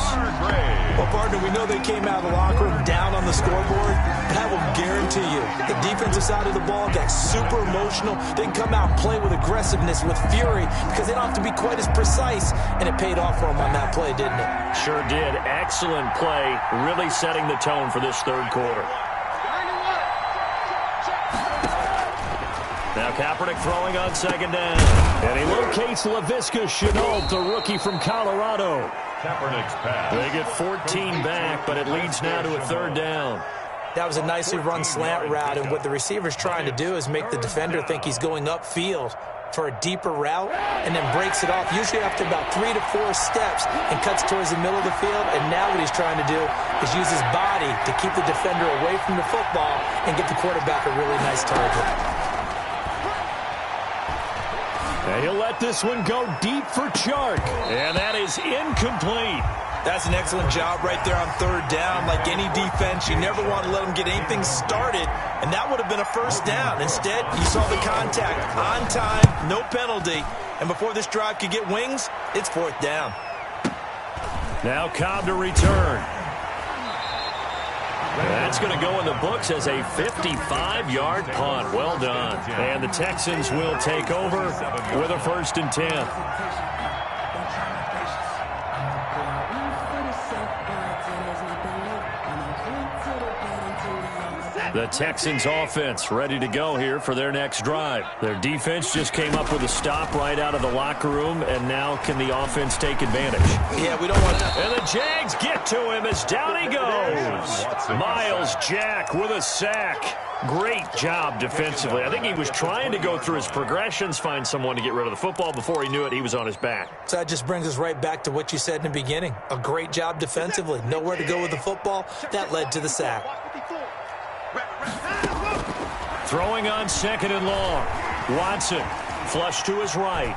Well, partner, we know they came out of the locker room down on the scoreboard, but I will guarantee you the defensive side of the ball got super emotional. They can come out and play with aggressiveness, with fury, because they don't have to be quite as precise, and it paid off for them on that play, didn't it? Sure did. Excellent play, really setting the tone for this 3rd quarter. Now Kaepernick throwing on 2nd down. And he locates Laviska Shenault, the rookie from Colorado. Kaepernick's pass. They get 14 back, but it leads now to a 3rd down. That was a nicely run slant route, and what the receiver's trying to do is make the defender think he's going upfield for a deeper route and then breaks it off, usually after about 3 to 4 steps, and cuts towards the middle of the field. And now what he's trying to do is use his body to keep the defender away from the football and get the quarterback a really nice target. And he'll let this one go deep for Chark. And that is incomplete. That's an excellent job right there on 3rd down. Like any defense, you never want to let them get anything started, and that would have been a 1st down. Instead, you saw the contact on time, no penalty, and before this drive could get wings, it's 4th down. Now Cobb to return. That's going to go in the books as a 55-yard punt. Well done. And the Texans will take over with a 1st and 10. The Texans offense ready to go here for their next drive. Their defense just came up with a stop right out of the locker room, and now can the offense take advantage? Yeah, we don't want to. And the Jags get to him as down he goes. Myles Jack with a sack. Great job defensively. I think he was trying to go through his progressions, find someone to get rid of the football. Before he knew it, he was on his back. So that just brings us right back to what you said in the beginning. A great job defensively. Nowhere to go with the football. That led to the sack. Throwing on 2nd and long. Watson, flush to his right.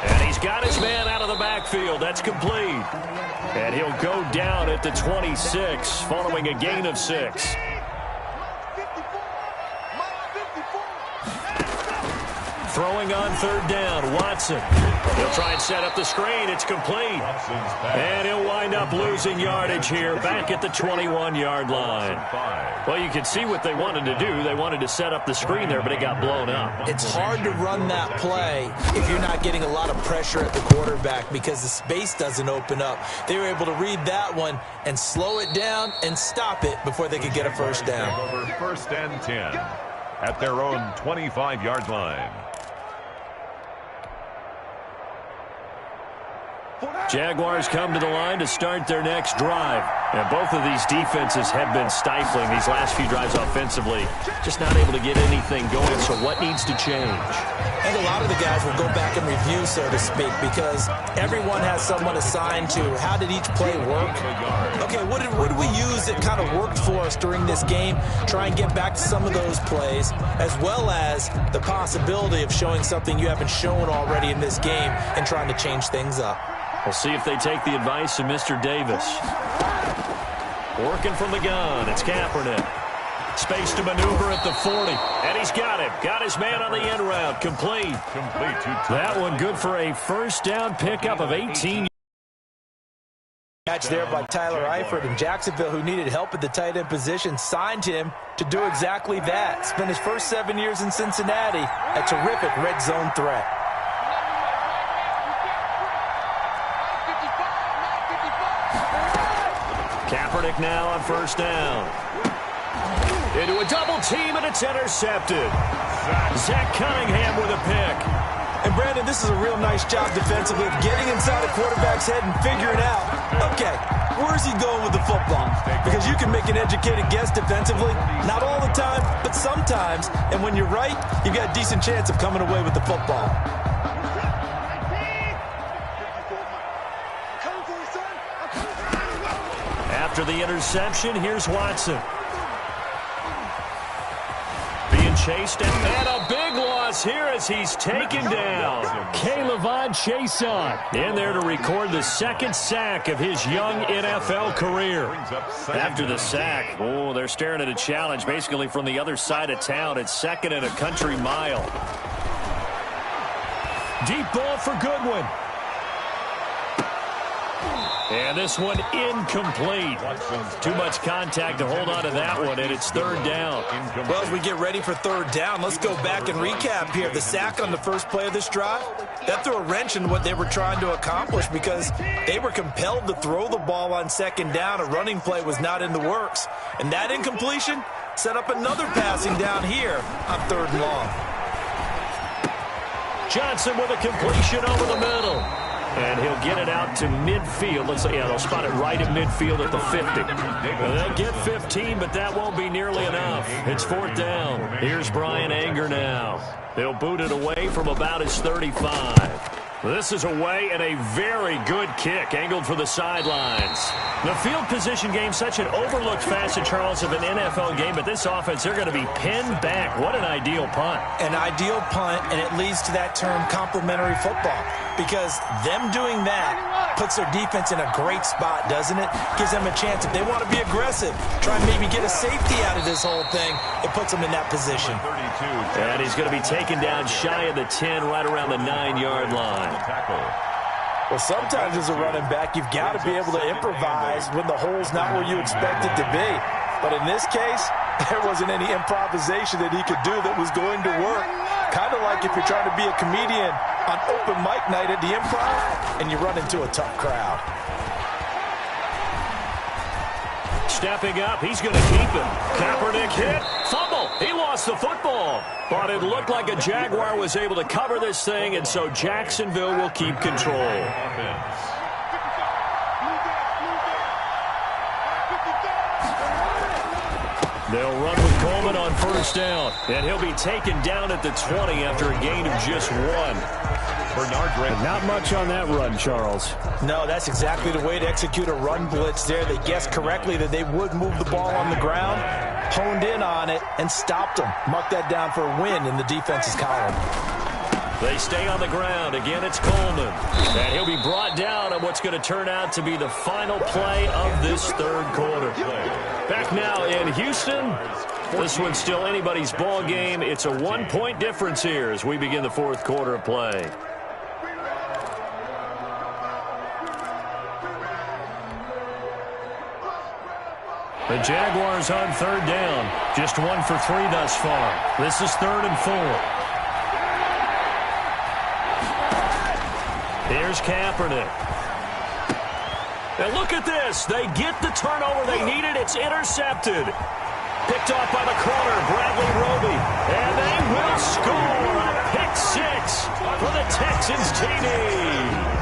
And he's got his man out of the backfield. That's complete. And he'll go down at the 26, following a gain of 6. Throwing on 3rd down, Watson. He'll try and set up the screen. It's complete. And he'll wind up losing yardage here back at the 21-yard line. Well, you can see what they wanted to do. They wanted to set up the screen there, but it got blown up. It's hard to run that play if you're not getting a lot of pressure at the quarterback because the space doesn't open up. They were able to read that one and slow it down and stop it before they could get a 1st down. Over 1st and 10 at their own 25-yard line. Jaguars come to the line to start their next drive. And both of these defenses have been stifling these last few drives offensively. Just not able to get anything going, so what needs to change? And a lot of the guys will go back and review, so to speak, because everyone has someone assigned to how did each play work. Okay, what did we use that kind of worked for us during this game? Try and get back to some of those plays, as well as the possibility of showing something you haven't shown already in this game and trying to change things up. We'll see if they take the advice of Mr. Davis. Working from the gun, it's Kaepernick. Space to maneuver at the 40. And he's got him. Got his man on the end route. Complete. That one good for a 1st down pickup of 18. Catch there by Tyler Eifert in Jacksonville, who needed help at the tight end position, signed him to do exactly that. Spent his first 7 years in Cincinnati, a terrific red zone threat. Kaepernick now on 1st down. Into a double team, and it's intercepted. Zach Cunningham with a pick. And, Brandon, this is a real nice job defensively of getting inside a quarterback's head and figuring out, okay, where's he going with the football? Because you can make an educated guess defensively, not all the time, but sometimes. And when you're right, you've got a decent chance of coming away with the football. After the interception, here's Watson. Being chased, and a big loss here as he's taken down. K'Lavon Chaisson in there to record the 2nd sack of his young NFL career. After the sack, oh, they're staring at a challenge basically from the other side of town. It's 2nd and a country mile. Deep ball for Goodwin. And this one incomplete. Too much contact to hold on to that one, and it's 3rd down. Well, as we get ready for 3rd down, let's go back and recap here. The sack on the first play of this drive, that threw a wrench in what they were trying to accomplish because they were compelled to throw the ball on 2nd down. A running play was not in the works. And that incompletion set up another passing down here on 3rd and long. Johnson with a completion over the middle. And he'll get it out to midfield. Looks like, yeah, they'll spot it right at midfield at the 50. They'll get 15, but that won't be nearly enough. It's 4th down. Here's Brian Anger now. They'll boot it away from about his 35. This is away and a very good kick, angled for the sidelines. The field position game, such an overlooked facet, Charles, of an NFL game, but this offense, they're going to be pinned back. What an ideal punt. An ideal punt, and it leads to that term complementary football, because them doing that puts their defense in a great spot, doesn't it? Gives them a chance. If they want to be aggressive, try and maybe get a safety out of this whole thing, it puts them in that position. And he's going to be taken down shy of the 10, right around the 9-yard line. Well, sometimes as a running back, you've got to be able to improvise when the hole's not where you expect it to be. But in this case, there wasn't any improvisation that he could do that was going to work. Kind of like if you're trying to be a comedian on open mic night at the Improv and you run into a tough crowd. Stepping up, he's going to keep it. Kaepernick hit, fumble. He lost the football. But it looked like a Jaguar was able to cover this thing, and so Jacksonville will keep control. They'll run with Coleman on first down, and he'll be taken down at the 20 after a gain of just 1. Not much on that run, Charles. No, that's exactly the way to execute a run blitz there. They guessed correctly that they would move the ball on the ground, honed in on it, and stopped them. Mark that down for a win in the defense's column. They stay on the ground. Again, it's Coleman. And he'll be brought down on what's going to turn out to be the final play of this third quarter. Back now in Houston. This one's still anybody's ball game. It's a 1-point difference here as we begin the fourth quarter of play. The Jaguars on third down. Just 1 for 3 thus far. This is 3rd and 4. Here's Kaepernick. And look at this. They get the turnover they needed. It's intercepted. Picked off by the corner, Bradley Roby. And they will score a pick 6 for the Texans TD.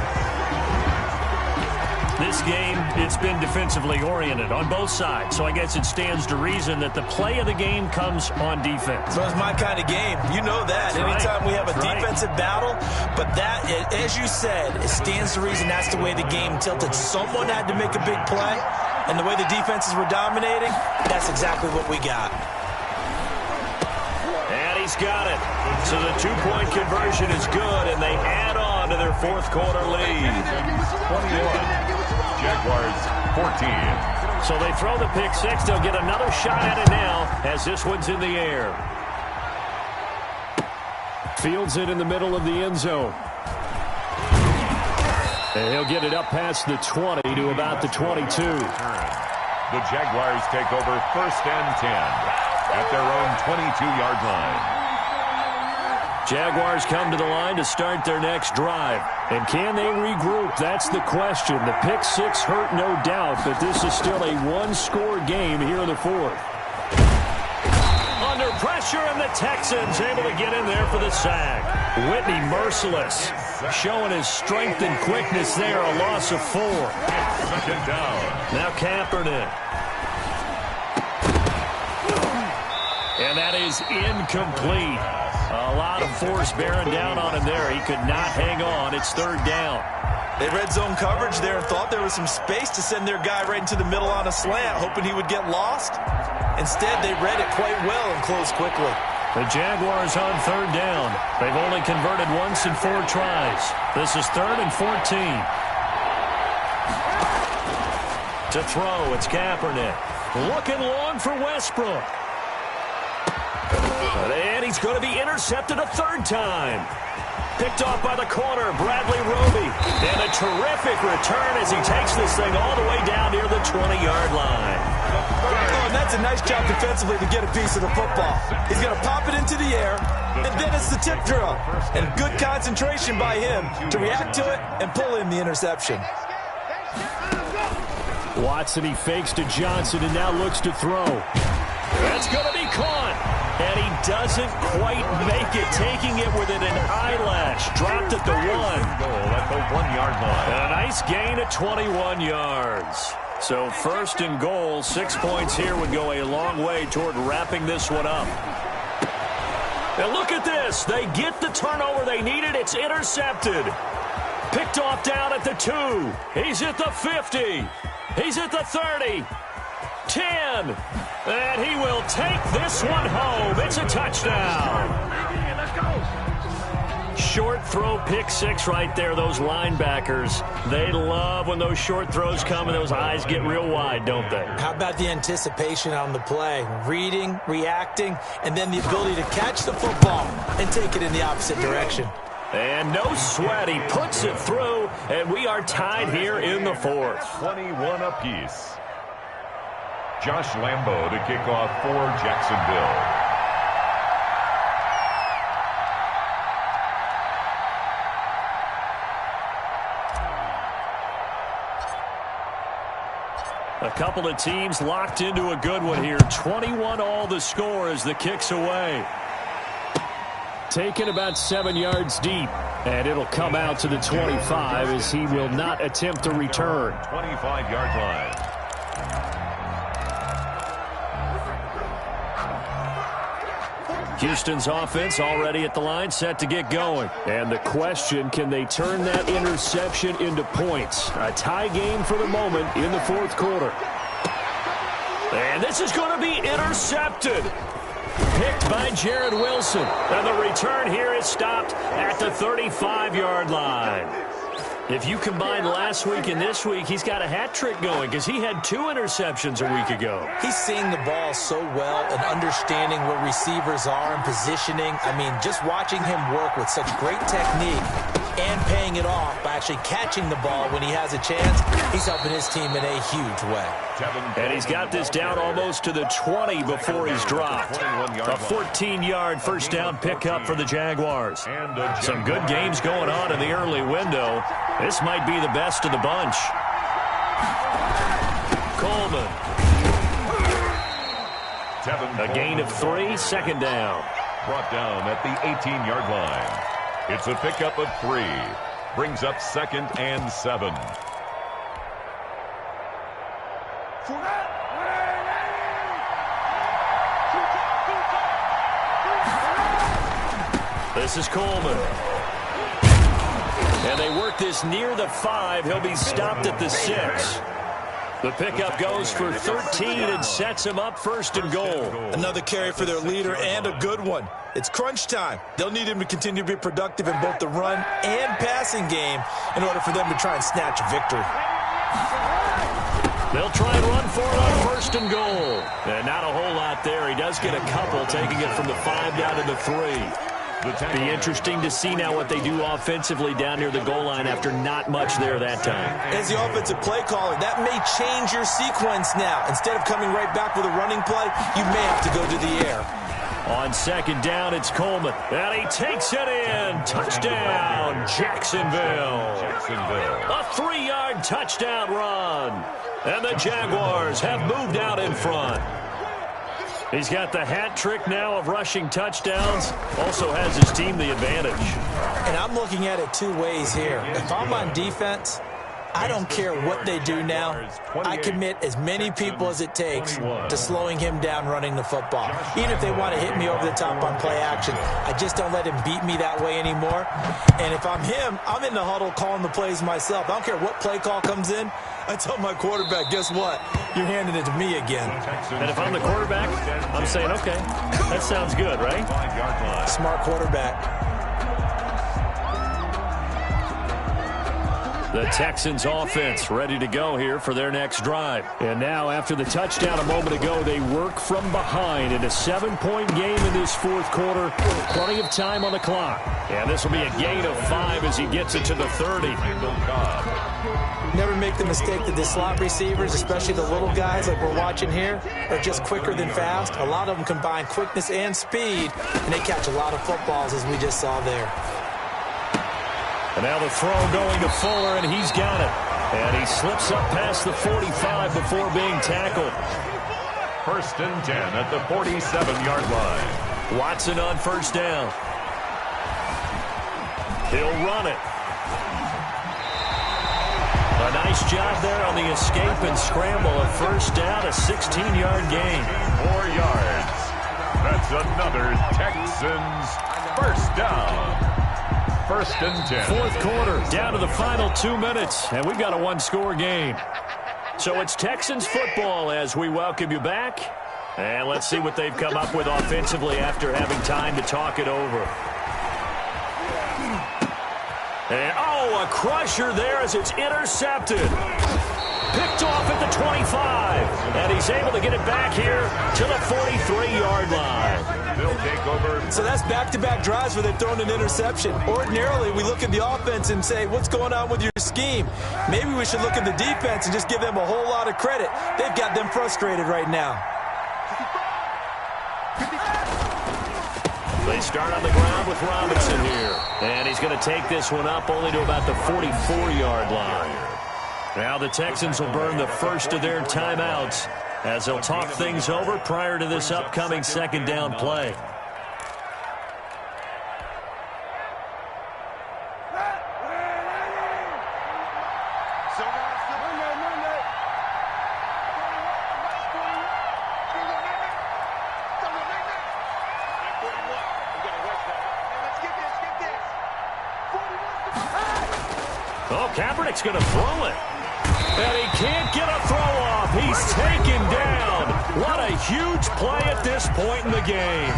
This game, it's been defensively oriented on both sides, so I guess it stands to reason that the play of the game comes on defense. So it's my kind of game. You know that. That's Anytime right. we have a That's defensive battle, but that, as you said, it stands to reason that's the way the game tilted. Someone had to make a big play, and the way the defenses were dominating, that's exactly what we got. And he's got it. So the 2-point conversion is good, and they add on to their fourth quarter lead. 21. Jaguars 14. So they throw the pick 6. They'll get another shot at it now as this one's in the air. Fields it in the middle of the end zone. And he'll get it up past the 20 to about the 22. The Jaguars take over 1st and 10 at their own 22-yard line. Jaguars come to the line to start their next drive. And can they regroup? That's the question. The pick 6 hurt, no doubt, but this is still a one-score game here in the fourth. Under pressure, and the Texans able to get in there for the sack. Whitney merciless, showing his strength and quickness there, a loss of 4. Second down. Now Kaepernick. And that is incomplete. A lot of force bearing down on him there. He could not hang on. It's 3rd down. They read zone coverage there and thought there was some space to send their guy right into the middle on a slant, hoping he would get lost. Instead, they read it quite well and closed quickly. The Jaguars on 3rd down. They've only converted once in 4 tries. This is 3rd and 14. To throw, it's Kaepernick. Looking long for Westbrook. And he's going to be intercepted a 3rd time. Picked off by the corner, Bradley Roby. And a terrific return as he takes this thing all the way down near the 20-yard line. Oh, and that's a nice job defensively to get a piece of the football. He's going to pop it into the air, and then it's the tip drill. And good concentration by him to react to it and pull in the interception. Watson, he fakes to Johnson and now looks to throw. That's going to be caught. And he doesn't quite make it, taking it within an eyelash. Dropped at the 1. Goal at the 1-yard line. And a nice gain of 21 yards. So 1st and goal, 6 points here would go a long way toward wrapping this one up. And look at this. They get the turnover they needed. It's intercepted. Picked off down at the 2. He's at the 50. He's at the 30. 10. And he will take this one home. It's a touchdown. Short throw, pick 6 right there. Those linebackers, they love when those short throws come and those eyes get real wide, don't they? How about the anticipation on the play? Reading, reacting, and then the ability to catch the football and take it in the opposite direction. And no sweat. He puts it through, and we are tied here in the fourth. 21 apiece. Josh Lambo to kick off for Jacksonville. A couple of teams locked into a good one here. 21 all the score as the kick's away. Taken about 7 yards deep, and it'll come out to the 25 as he will not attempt to return. 25-yard line. Houston's offense already at the line, set to get going. And the question, can they turn that interception into points? A tie game for the moment in the fourth quarter. And this is going to be intercepted. Picked by Jared Wilson. And the return here is stopped at the 35-yard line. If you combine last week and this week, he's got a hat trick going because he had 2 interceptions a week ago. He's seeing the ball so well and understanding where receivers are and positioning. I mean, just watching him work with such great technique and paying it off by actually catching the ball when he has a chance, he's helping his team in a huge way. And he's got this down almost to the 20 before he's dropped. A 14-yard first down pickup for the Jaguars. Some good games going on in the early window. This might be the best of the bunch. Coleman. A gain of 3, second down. Brought down at the 18-yard line. It's a pickup of 3. Brings up 2nd and 7. This is Coleman. And they work this near the 5. He'll be stopped at the 6. The pickup goes for 13 and sets him up 1st and goal. Another carry for their leader and a good one. It's crunch time. They'll need him to continue to be productive in both the run and passing game in order for them to try and snatch a victory. They'll try and run for it on 1st and goal. And not a whole lot there. He does get a couple, taking it from the 5 down to the 3. Be interesting to see now what they do offensively down near the goal line after not much there that time. As the offensive play caller, that may change your sequence now. Instead of coming right back with a running play, you may have to go to the air. On 2nd down, it's Coleman. And he takes it in. Touchdown, Jacksonville. A 3-yard touchdown run. And the Jaguars have moved out in front. He's got the hat trick now of rushing touchdowns. Also has his team the advantage. And I'm looking at it 2 ways here. If I'm on defense, I don't care what they do now. I commit as many people as it takes to slowing him down running the football. Even if they want to hit me over the top on play action, I just don't let him beat me that way anymore. And if I'm him, I'm in the huddle calling the plays myself. I don't care what play call comes in. I tell my quarterback, guess what? You're handing it to me again. And if I'm the quarterback, I'm saying, okay, that sounds good, right? Smart quarterback. The Texans offense ready to go here for their next drive. And now after the touchdown a moment ago, they work from behind in a 7-point game in this fourth quarter. Plenty of time on the clock. And this will be a gain of 5 as he gets it to the 30. Never make the mistake that the slot receivers, especially the little guys like we're watching here, are just quicker than fast. A lot of them combine quickness and speed, and they catch a lot of footballs as we just saw there. And now the throw going to Fuller, and he's got it. And he slips up past the 45 before being tackled. 1st and 10 at the 47-yard line. Watson on 1st down. He'll run it. A nice job there on the escape and scramble. A 1st down, a 16-yard gain. 4 yards. That's another Texans 1st down. 1st and 10. Fourth quarter, down to the final 2 minutes, and we've got a 1-score game. So it's Texans football as we welcome you back. And let's see what they've come up with offensively after having time to talk it over. And, oh, a crusher there as it's intercepted. Picked off at the 25. And he's able to get it back here to the 43-yard line. They'll take over. So that's back-to-back drives where they've thrown an interception. Ordinarily, we look at the offense and say, what's going on with your scheme? Maybe we should look at the defense and just give them a whole lot of credit. They've got them frustrated right now. They start on the ground with Robinson here. And he's going to take this one up only to about the 44-yard line. Now the Texans will burn the first of their timeouts as they'll talk things over prior to this upcoming second down play. Oh, Kaepernick's going to throw it. And he can't get a throw off. He's taken down. What a huge play at this point in the game.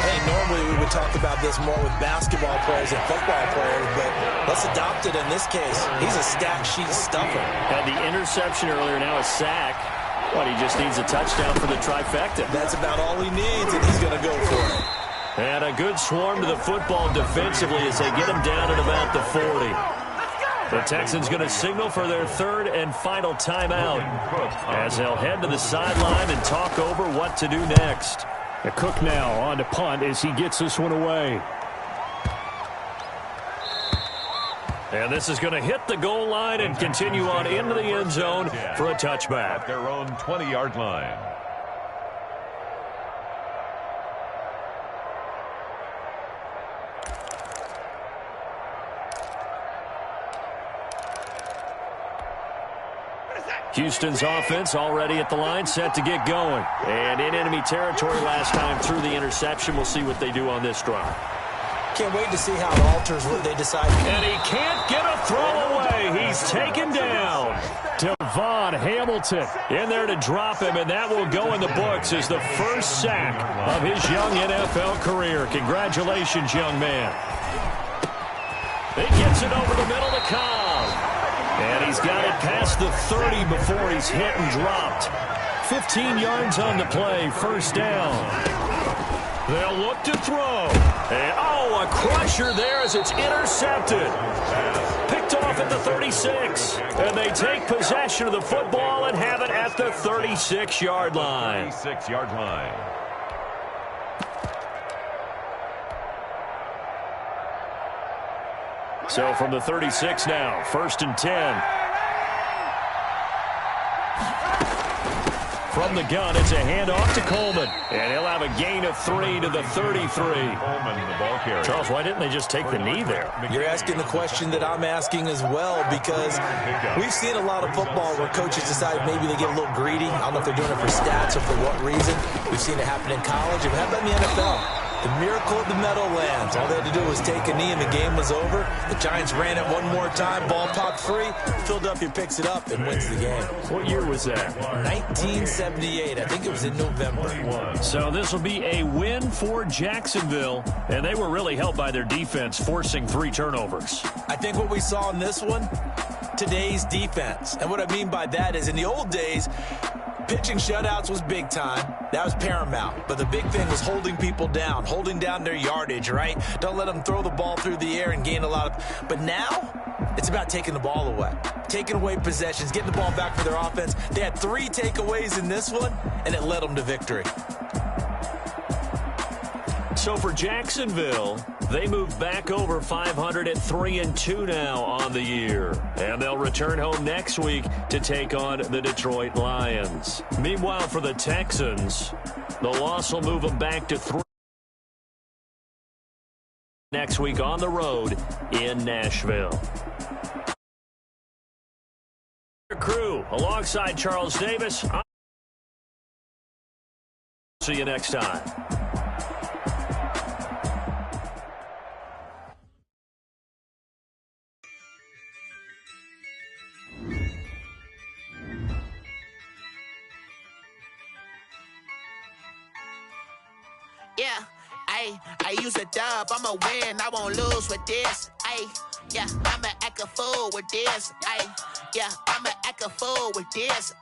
Hey, normally we would talk about this more with basketball players and football players, but let's adopt it in this case. He's a stat sheet stuffer. Had the interception earlier, now a sack. But he just needs a touchdown for the trifecta. That's about all he needs, and he's going to go for it. And a good swarm to the football defensively as they get him down at about the 40. The Texans going to signal for their third and final timeout as they'll head to the sideline and talk over what to do next. Cook now on to punt as he gets this one away. And this is going to hit the goal line and continue on into the end zone for a touchback. At their own 20-yard line. Houston's offense already at the line, set to get going. And in enemy territory last time through the interception. We'll see what they do on this drive. Can't wait to see how it alters what they decide. And he can't get a throw away. He's taken down. Devon Hamilton in there to drop him, and that will go in the books as the first sack of his young NFL career. Congratulations, young man. He gets it over the middle to Cobb. And he's got it past the 30 before he's hit and dropped. 15 yards on the play, first down. They'll look to throw. And, oh, a crusher there as it's intercepted. Picked off at the 36. And they take possession of the football and have it at the 36-yard line. 36-yard line. So from the 36 now, first and 10. From the gun, it's a handoff to Coleman. And he'll have a gain of 3 to the 33. Coleman, the ball carrier. Charles, why didn't they just take the knee there? You're asking the question that I'm asking as well, because we've seen a lot of football where coaches decide maybe they get a little greedy. I don't know if they're doing it for stats or for what reason. We've seen it happen in college. It happened in the NFL. The miracle of the Meadowlands. All they had to do was take a knee and the game was over. The Giants ran it one more time. Ball popped free. Philadelphia picks it up and wins the game. What year was that? 1978. I think it was in November. So this will be a win for Jacksonville. And they were really helped by their defense, forcing 3 turnovers. I think what we saw in this one, today's defense. And what I mean by that is in the old days, pitching shutouts was big time. That was paramount. But the big thing was holding people down, holding down their yardage, right? Don't let them throw the ball through the air and gain a lot of... But now, it's about taking the ball away. Taking away possessions, getting the ball back for their offense. They had 3 takeaways in this one, and it led them to victory. So for Jacksonville, they move back over 500 at 3-2 now on the year. And they'll return home next week to take on the Detroit Lions. Meanwhile, for the Texans, the loss will move them back to 3 next week on the road in Nashville. Crew, alongside Charles Davis. See you next time. Yeah, I use a dub, I'ma win, I won't lose with this. yeah, I'ma act a fool with this. Yeah, I'ma act a fool with this.